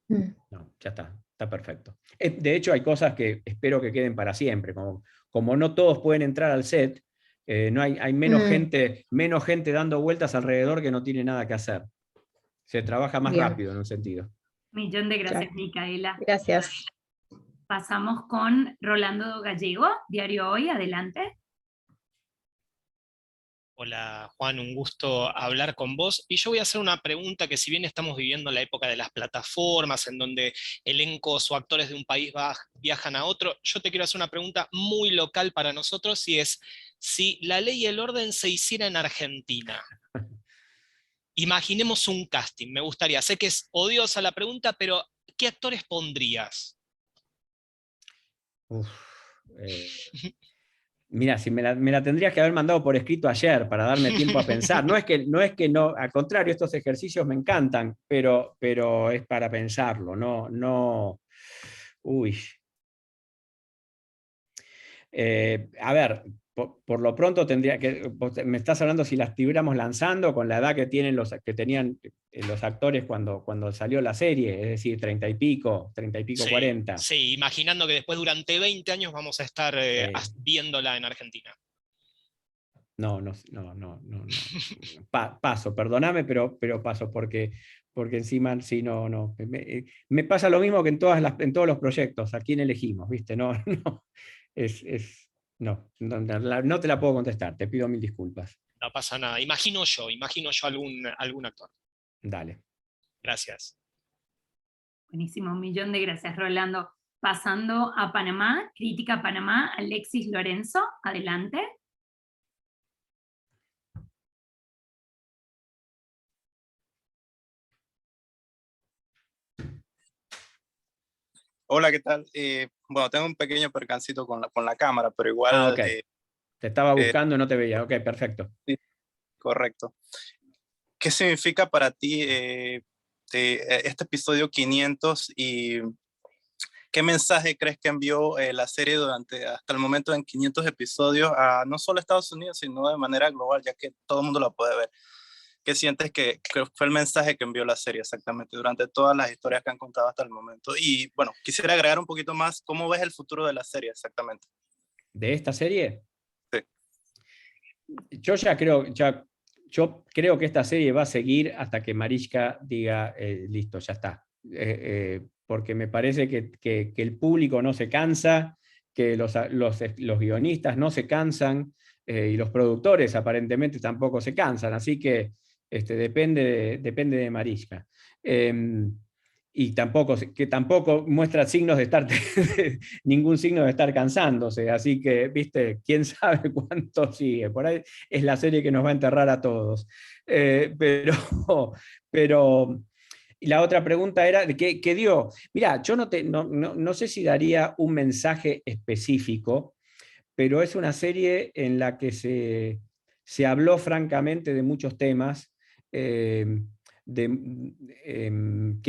no, ya está perfecto. De hecho, hay cosas que espero que queden para siempre, como no todos pueden entrar al set, no hay menos gente dando vueltas alrededor que no tiene nada que hacer. Se trabaja más Bien. rápido en un sentido. Millón de gracias, Claro. Micaela. Gracias. Pasamos con Rolando Gallego, Diario Hoy, adelante. Hola Juan, un gusto hablar con vos. Y yo voy a hacer una pregunta que, si bien estamos viviendo la época de las plataformas, en donde elencos o actores de un país viajan a otro, yo te quiero hacer una pregunta muy local para nosotros, y es: si La Ley y el Orden se hiciera en Argentina, imaginemos un casting, me gustaría, sé que es odiosa la pregunta, pero ¿qué actores pondrías? Mira, si me la tendrías que haber mandado por escrito ayer para darme tiempo a pensar. No es que no, al contrario, estos ejercicios me encantan, pero es para pensarlo, no. Uy. A ver, por lo pronto tendría que. Me estás hablando si las estuviéramos lanzando con la edad que tenían los actores cuando salió la serie, es decir, 30 y pico, Sí, 40. sí, imaginando que después durante 20 años vamos a estar viéndola en Argentina. No. Paso, perdóname, pero paso, porque encima sí, no. Me pasa lo mismo que en todos los proyectos, a quién elegimos, ¿viste? No, no te la puedo contestar, te pido mil disculpas. No pasa nada. Imagino yo algún actor. Dale. Gracias. Buenísimo, un millón de gracias, Rolando. Pasando a Panamá, Crítica Panamá, Alexis Lorenzo, adelante. Hola, ¿qué tal? Bueno, tengo un pequeño percancito con la cámara, pero igual... Ok. Te estaba buscando y no te veía. Ok, perfecto. Sí, correcto. ¿Qué significa para ti este episodio 500 y qué mensaje crees que envió la serie hasta el momento en 500 episodios a no solo Estados Unidos, sino de manera global, ya que todo el mundo la puede ver? ¿Qué sientes que fue el mensaje que envió la serie exactamente durante todas las historias que han contado hasta el momento? Y bueno, quisiera agregar un poquito más, ¿cómo ves el futuro de la serie exactamente? ¿De esta serie? Sí. Yo creo que esta serie va a seguir hasta que Mariska diga, listo, ya está. Porque me parece que el público no se cansa, que los guionistas no se cansan, y los productores aparentemente tampoco se cansan, así que depende de Mariska. Y tampoco muestra signos de estar, ningún signo de estar cansándose, así que, viste, quién sabe cuánto sigue. Por ahí es la serie que nos va a enterrar a todos. Pero y la otra pregunta era, ¿qué dio? Mirá, yo no sé si daría un mensaje específico, pero es una serie en la que se habló francamente de muchos temas, que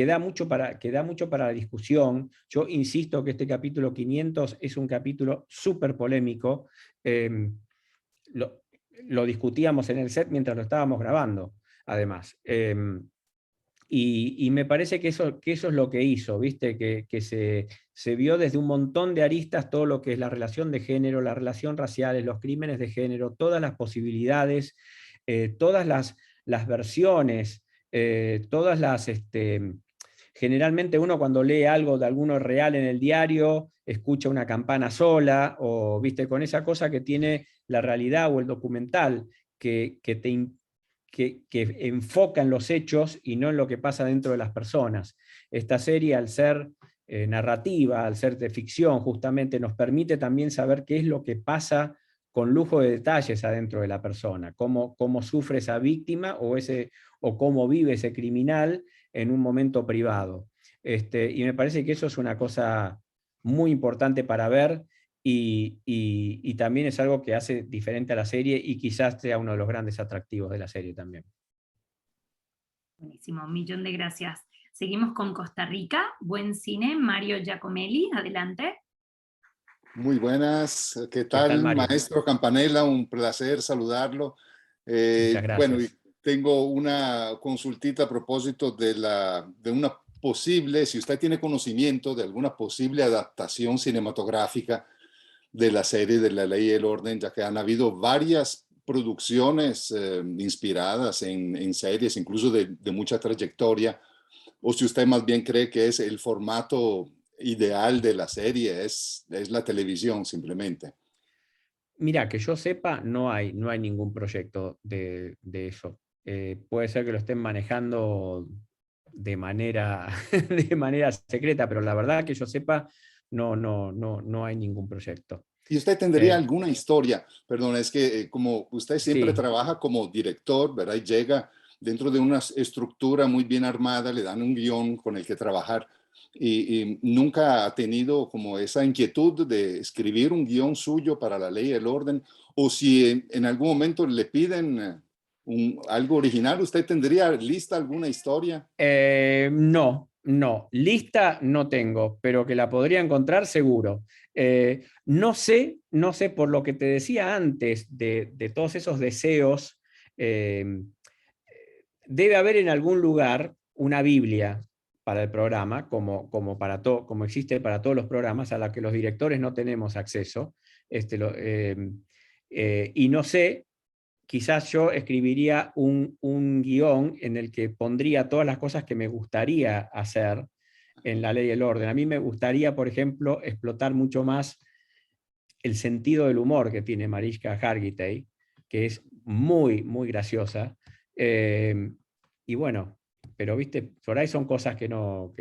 da mucho para la discusión. Yo insisto que este capítulo 500 es un capítulo súper polémico. Lo discutíamos en el set mientras lo estábamos grabando, además. Y me parece que eso es lo que hizo, ¿viste? Que se vio desde un montón de aristas todo lo que es la relación de género, la relación racial, los crímenes de género, todas las posibilidades, todas las versiones, todas las... generalmente uno cuando lee algo de alguno real en el diario, escucha una campana sola, o ¿viste? Con esa cosa que tiene la realidad o el documental, que enfoca en los hechos y no en lo que pasa dentro de las personas. Esta serie, al ser narrativa, al ser de ficción, justamente nos permite también saber qué es lo que pasa con lujo de detalles adentro de la persona, cómo sufre esa víctima o cómo vive ese criminal en un momento privado. Y me parece que eso es una cosa muy importante para ver, y también es algo que hace diferente a la serie y quizás sea uno de los grandes atractivos de la serie también. Buenísimo, un millón de gracias. Seguimos con Costa Rica, Buen Cine, Mario Giacomelli, adelante. Muy buenas, ¿qué ¿Qué tal, tal, Mario? maestro Campanella? Un placer saludarlo. Muchas Bueno, gracias. tengo una consultita a propósito de una posible, si usted tiene conocimiento de alguna posible adaptación cinematográfica de la serie de La Ley y el Orden, ya que han habido varias producciones inspiradas en series, incluso de mucha trayectoria, o si usted más bien cree que es el formato ideal de la serie, es la televisión simplemente. Mira, que yo sepa, no hay ningún proyecto de eso. Puede ser que lo estén manejando de manera, de manera secreta, pero la verdad que yo sepa, no hay ningún proyecto. ¿Y usted tendría alguna historia? Perdón, es que como usted siempre Sí. trabaja como director, ¿verdad? Y llega dentro de una estructura muy bien armada, le dan un guión con el que trabajar y nunca ha tenido como esa inquietud de escribir un guión suyo para La Ley y el Orden, o si en algún momento le piden algo original, ¿usted tendría lista alguna historia? No, lista no tengo, pero que la podría encontrar seguro. No sé por lo que te decía antes de todos esos deseos, debe haber en algún lugar una Biblia para el programa, como existe para todos los programas, a la que los directores no tenemos acceso. Y no sé, quizás yo escribiría un guión en el que pondría todas las cosas que me gustaría hacer en La Ley y el Orden. A mí me gustaría, por ejemplo, explotar mucho más el sentido del humor que tiene Mariska Hargitay, que es muy, muy graciosa. Y bueno, pero viste, por ahí son cosas que la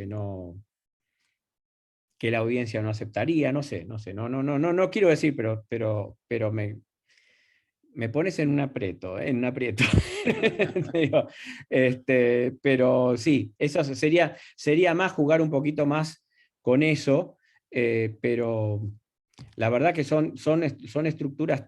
audiencia no aceptaría, no sé, no quiero decir, pero me pones en un aprieto, Digo, pero sí, eso sería más jugar un poquito más con eso, pero la verdad que son estructuras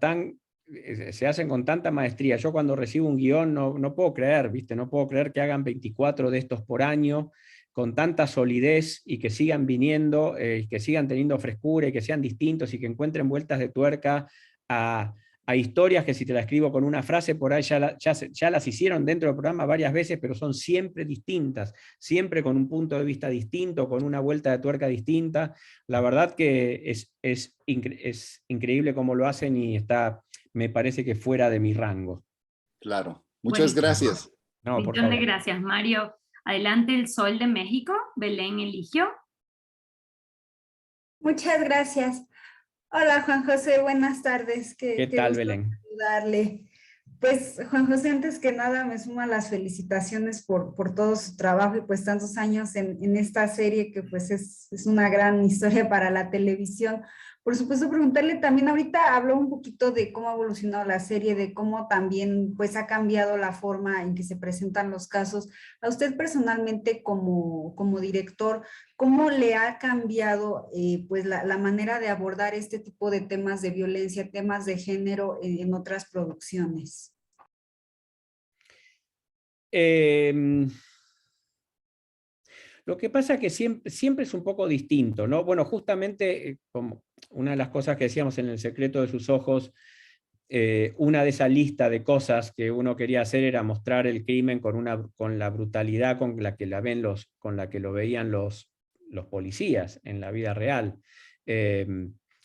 se hacen con tanta maestría. Yo cuando recibo un guión no puedo creer, ¿viste? No puedo creer que hagan 24 de estos por año, con tanta solidez y que sigan viniendo, y que sigan teniendo frescura y que sean distintos y que encuentren vueltas de tuerca a historias que si te la escribo con una frase, por ahí ya las hicieron dentro del programa varias veces, pero son siempre distintas, siempre con un punto de vista distinto, con una vuelta de tuerca distinta. La verdad que es increíble cómo lo hacen y me parece que fuera de mi rango. Claro. Muchas gracias. No, por Millón de favor. gracias, Mario. Adelante, el Sol de México, Belén Eligio. Muchas gracias. Hola, Juan José, buenas tardes. ¿Qué Qué tal, gusto Belén? saludarle. Pues, Juan José, antes que nada me sumo a las felicitaciones por todo su trabajo y pues tantos años en esta serie que pues es una gran historia para la televisión. Por supuesto, preguntarle también, ahorita habló un poquito de cómo ha evolucionado la serie, de cómo también pues ha cambiado la forma en que se presentan los casos. A usted personalmente como director, ¿cómo le ha cambiado pues la manera de abordar este tipo de temas de violencia, temas de género en otras producciones? Lo que pasa es que siempre es un poco distinto, ¿no? Bueno, justamente como una de las cosas que decíamos en El secreto de sus ojos, una de esa lista de cosas que uno quería hacer era mostrar el crimen con la brutalidad con la que con la que lo veían los policías en la vida real,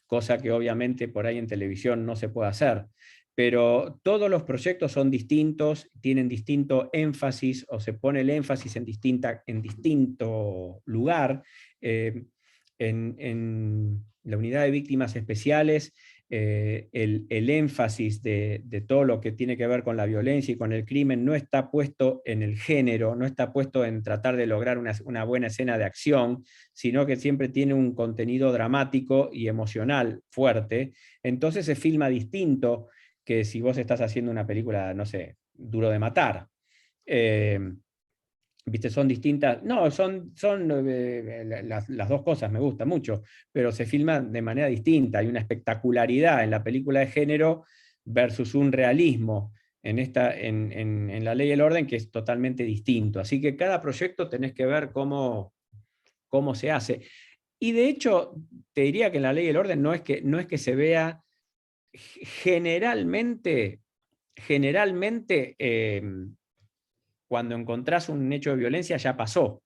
cosa que obviamente por ahí en televisión no se puede hacer. Pero todos los proyectos son distintos, tienen distinto énfasis o se pone el énfasis en distinto lugar. En la unidad de víctimas especiales, el énfasis de todo lo que tiene que ver con la violencia y con el crimen no está puesto en el género, no está puesto en tratar de lograr una buena escena de acción, sino que siempre tiene un contenido dramático y emocional fuerte. Entonces se filma distinto que si vos estás haciendo una película, no sé, Duro de Matar. ¿Viste? Son distintas. No, son las dos cosas, me gusta mucho, pero se filman de manera distinta. Hay una espectacularidad en la película de género versus un realismo en La Ley y el Orden que es totalmente distinto. Así que cada proyecto tenés que ver cómo se hace. Y de hecho, te diría que en La Ley y el Orden no es que se vea generalmente, cuando encontrás un hecho de violencia ya pasó.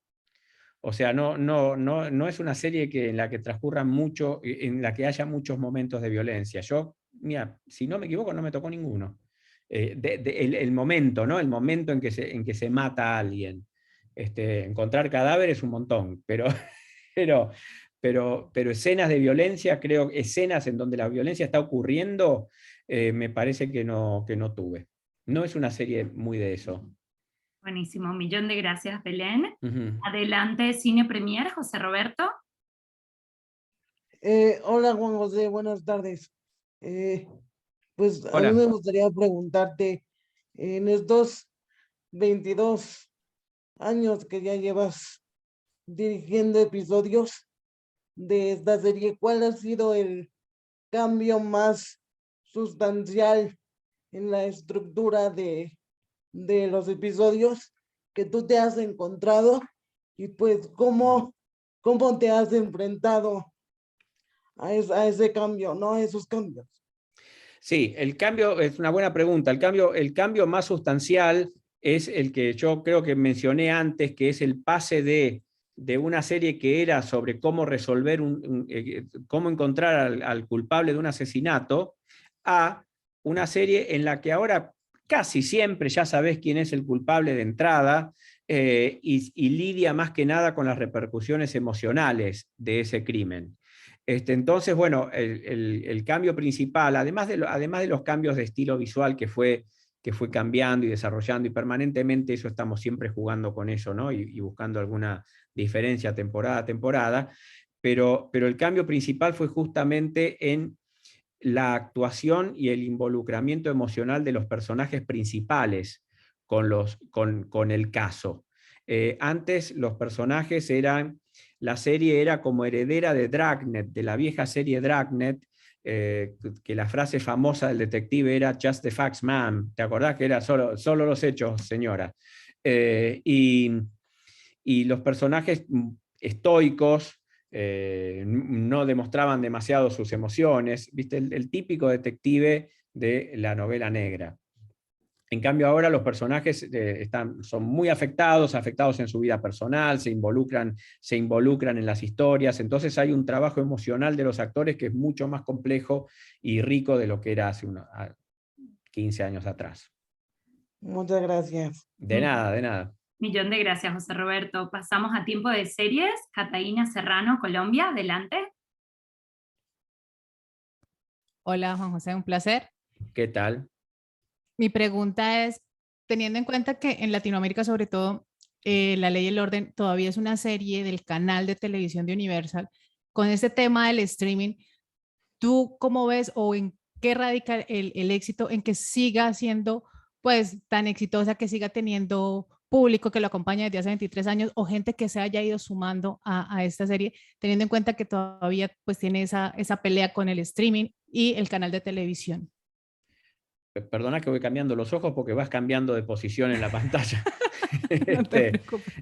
O sea, no es una serie en la que transcurran mucho, en la que haya muchos momentos de violencia. Yo, mira, si no me equivoco, no me tocó ninguno. El momento, ¿no? El momento en que se mata a alguien. Encontrar cadáveres un montón, pero escenas de violencia, creo, escenas en donde la violencia está ocurriendo, me parece que no tuve. No es una serie muy de eso. Buenísimo, un millón de gracias, Belén. Uh-huh. Adelante, Cine Premier, José Roberto. Hola Juan José, buenas tardes. Pues Hola. a mí me gustaría preguntarte, en estos 22 años que ya llevas dirigiendo episodios de esta serie, ¿cuál ha sido el cambio más sustancial en la estructura de los episodios que tú te has encontrado? Y pues, ¿cómo te has enfrentado a ese cambio, ¿no? A esos cambios. Sí, el cambio es una buena pregunta. El cambio más sustancial es el que yo creo que mencioné antes, que es el pase de una serie que era sobre cómo resolver, cómo encontrar al culpable de un asesinato, a una serie en la que ahora casi siempre ya sabés quién es el culpable de entrada, y lidia más que nada con las repercusiones emocionales de ese crimen. Entonces, bueno, el cambio principal, además de los cambios de estilo visual que fue cambiando y desarrollando, y permanentemente eso estamos siempre jugando con eso, ¿no? y buscando alguna diferencia temporada a temporada, pero el cambio principal fue justamente en la actuación y el involucramiento emocional de los personajes principales con el caso. Antes los personajes la serie era como heredera de Dragnet, de la vieja serie Dragnet, que la frase famosa del detective era "Just the facts, ma'am". ¿Te acordás que era solo los hechos, señora? Y los personajes estoicos no demostraban demasiado sus emociones, ¿viste? El típico detective de la novela negra. En cambio ahora los personajes son muy afectados en su vida personal, se involucran en las historias, entonces hay un trabajo emocional de los actores que es mucho más complejo y rico de lo que era hace 15 años atrás. Muchas gracias. De nada, de nada. Millón de gracias, José Roberto. Pasamos a tiempo de series. Catalina Serrano, Colombia, adelante. Hola, Juan José, un placer. ¿Qué tal? Mi pregunta es, teniendo en cuenta que en Latinoamérica, sobre todo, La Ley y el Orden todavía es una serie del canal de televisión de Universal, con este tema del streaming, ¿tú cómo ves o en qué radica el éxito en que siga siendo pues tan exitosa, que siga teniendo público que lo acompaña desde hace 23 años o gente que se haya ido sumando a esta serie, teniendo en cuenta que todavía pues tiene esa pelea con el streaming y el canal de televisión? Perdona que voy cambiando los ojos porque vas cambiando de posición en la pantalla. No te preocupes.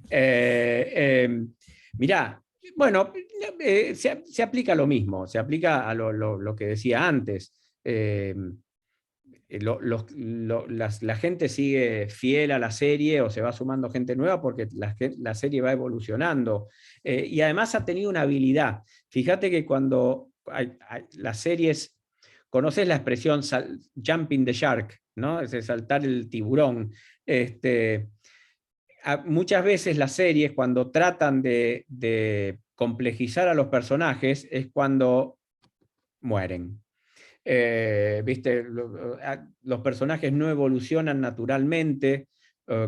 Mirá, bueno, se aplica lo mismo, se aplica a lo que decía antes. La gente sigue fiel a la serie o se va sumando gente nueva porque la serie va evolucionando. Y además ha tenido una habilidad. Fíjate que cuando las series... ¿Conoces la expresión jumping the shark? ¿No? Es saltar el tiburón. Muchas veces las series, cuando tratan de complejizar a los personajes, es cuando mueren. ¿Viste? Los personajes no evolucionan naturalmente,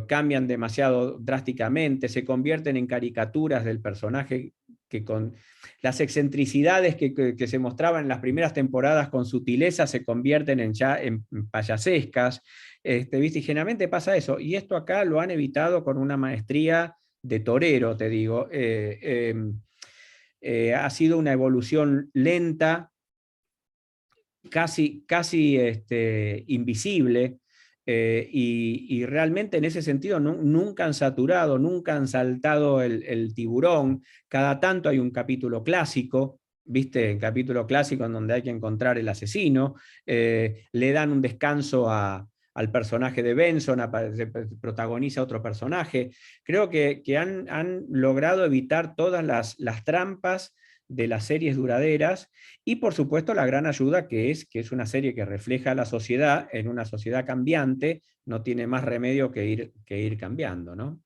cambian demasiado drásticamente, se convierten en caricaturas del personaje que con las excentricidades que se mostraban en las primeras temporadas con sutileza se convierten en payasescas, ¿viste? Y generalmente pasa eso, y esto acá lo han evitado con una maestría de torero, te digo. Ha sido una evolución lenta, casi invisible, y realmente en ese sentido nunca han saturado, nunca han saltado el tiburón. Cada tanto hay un capítulo clásico, ¿viste? El capítulo clásico en donde hay que encontrar el asesino, le dan un descanso al personaje de Benson, protagoniza otro personaje. Creo que han logrado evitar todas las trampas de las series duraderas, y por supuesto la gran ayuda que es una serie que refleja la sociedad en una sociedad cambiante, no tiene más remedio que ir cambiando, ¿no?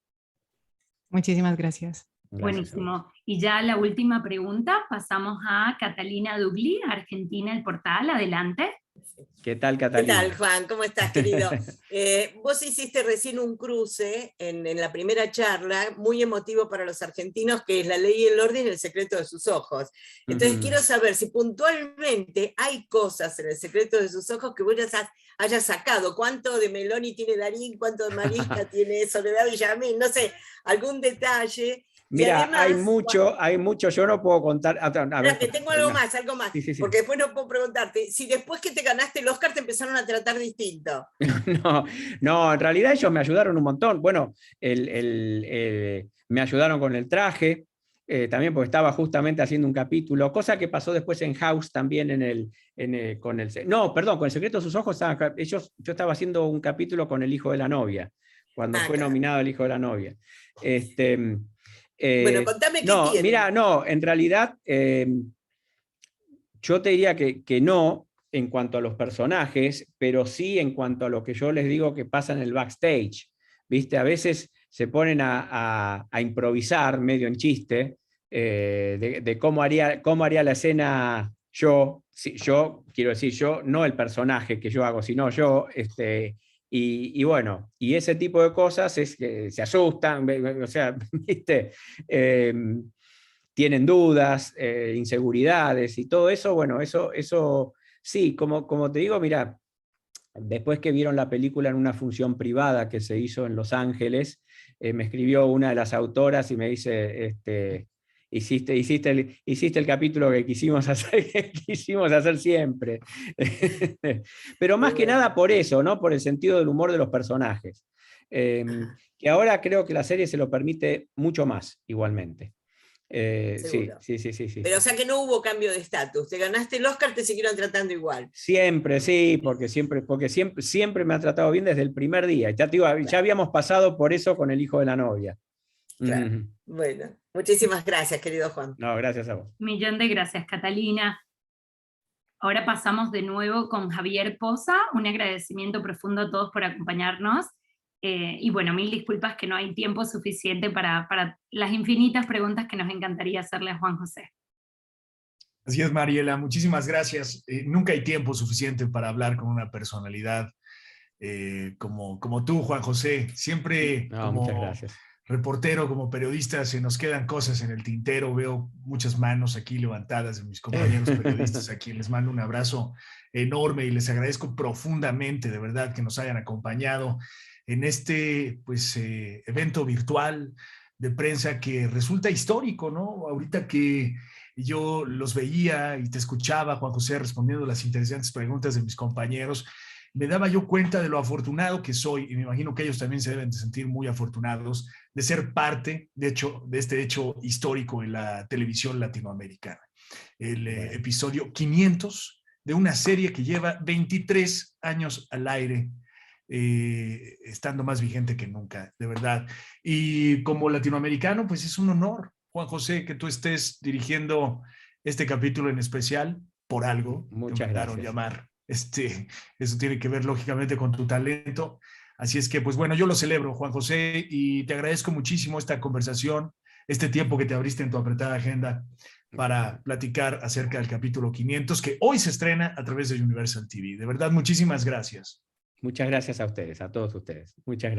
Muchísimas gracias. Buenísimo. Y ya la última pregunta, pasamos a Catalina Dugli, Argentina, el portal, adelante. ¿Qué tal, Catalina? ¿Qué tal, Juan? ¿Cómo estás, querido? Vos hiciste recién un cruce en la primera charla, muy emotivo para los argentinos, que es La Ley y el Orden y El Secreto de sus Ojos. Entonces quiero saber si puntualmente hay cosas en El Secreto de sus Ojos que vos hayas sacado. ¿Cuánto de Meloni tiene Darín? ¿Cuánto de Marista tiene Soledad Villamil? No sé, algún detalle. Mira, además, hay mucho, yo no puedo contar. A ver, tengo algo más, sí. porque después no puedo preguntarte, si después que te ganaste el Oscar te empezaron a tratar distinto. No, en realidad ellos me ayudaron un montón. Bueno, me ayudaron con el traje, también porque estaba justamente haciendo un capítulo, cosa que pasó después en House también con el Secreto de sus Ojos, yo estaba haciendo un capítulo con el hijo de la novia, cuando fue nominado el hijo de la novia. Bueno, contame qué tiene. Mira, en realidad yo te diría que no en cuanto a los personajes, pero sí en cuanto a lo que yo les digo que pasa en el backstage. ¿Viste? A veces se ponen a improvisar medio en chiste de cómo haría la escena yo, quiero decir yo, no el personaje que yo hago, sino yo, y bueno, y ese tipo de cosas es que se asustan, o sea, ¿viste? Tienen dudas, inseguridades y todo eso, bueno, eso sí, como te digo, mira, después que vieron la película en una función privada que se hizo en Los Ángeles, me escribió una de las autoras y me dice, hiciste el capítulo que quisimos hacer siempre. Pero más que nada por eso, ¿no? Por el sentido del humor de los personajes. Que ahora creo que la serie se lo permite mucho más, igualmente. Sí. Pero o sea que no hubo cambio de estatus. Te ganaste el Oscar, te siguieron tratando igual. Siempre, sí, porque siempre me ha tratado bien desde el primer día. Ya habíamos pasado por eso con el hijo de la novia. Claro. Bueno, muchísimas gracias, querido Juan. No, gracias a vos. Millón de gracias, Catalina. Ahora pasamos de nuevo con Javier Poza. Un agradecimiento profundo a todos por acompañarnos. Y bueno, mil disculpas que no hay tiempo suficiente para las infinitas preguntas que nos encantaría hacerle a Juan José. Así es, Mariela, muchísimas gracias. Nunca hay tiempo suficiente para hablar con una personalidad como tú, Juan José. Siempre muchas gracias. Reportero, como periodista, se nos quedan cosas en el tintero. Veo muchas manos aquí levantadas de mis compañeros periodistas, a quienes les mando un abrazo enorme y les agradezco profundamente, de verdad, que nos hayan acompañado en este evento virtual de prensa que resulta histórico, ¿no? Ahorita que yo los veía y te escuchaba, Juan José, respondiendo las interesantes preguntas de mis compañeros, me daba yo cuenta de lo afortunado que soy, y me imagino que ellos también se deben de sentir muy afortunados de ser parte, de este hecho histórico en la televisión latinoamericana. El episodio 500 de una serie que lleva 23 años al aire, estando más vigente que nunca, de verdad. Y como latinoamericano, pues es un honor, Juan José, que tú estés dirigiendo este capítulo en especial, por algo. Muchas gracias. Llamar. Eso tiene que ver lógicamente con tu talento. Así es que, pues bueno, yo lo celebro, Juan José, y te agradezco muchísimo esta conversación, este tiempo que te abriste en tu apretada agenda para platicar acerca del capítulo 500, que hoy se estrena a través de Universal TV. De verdad, muchísimas gracias. Muchas gracias a ustedes, a todos ustedes. Muchas gracias.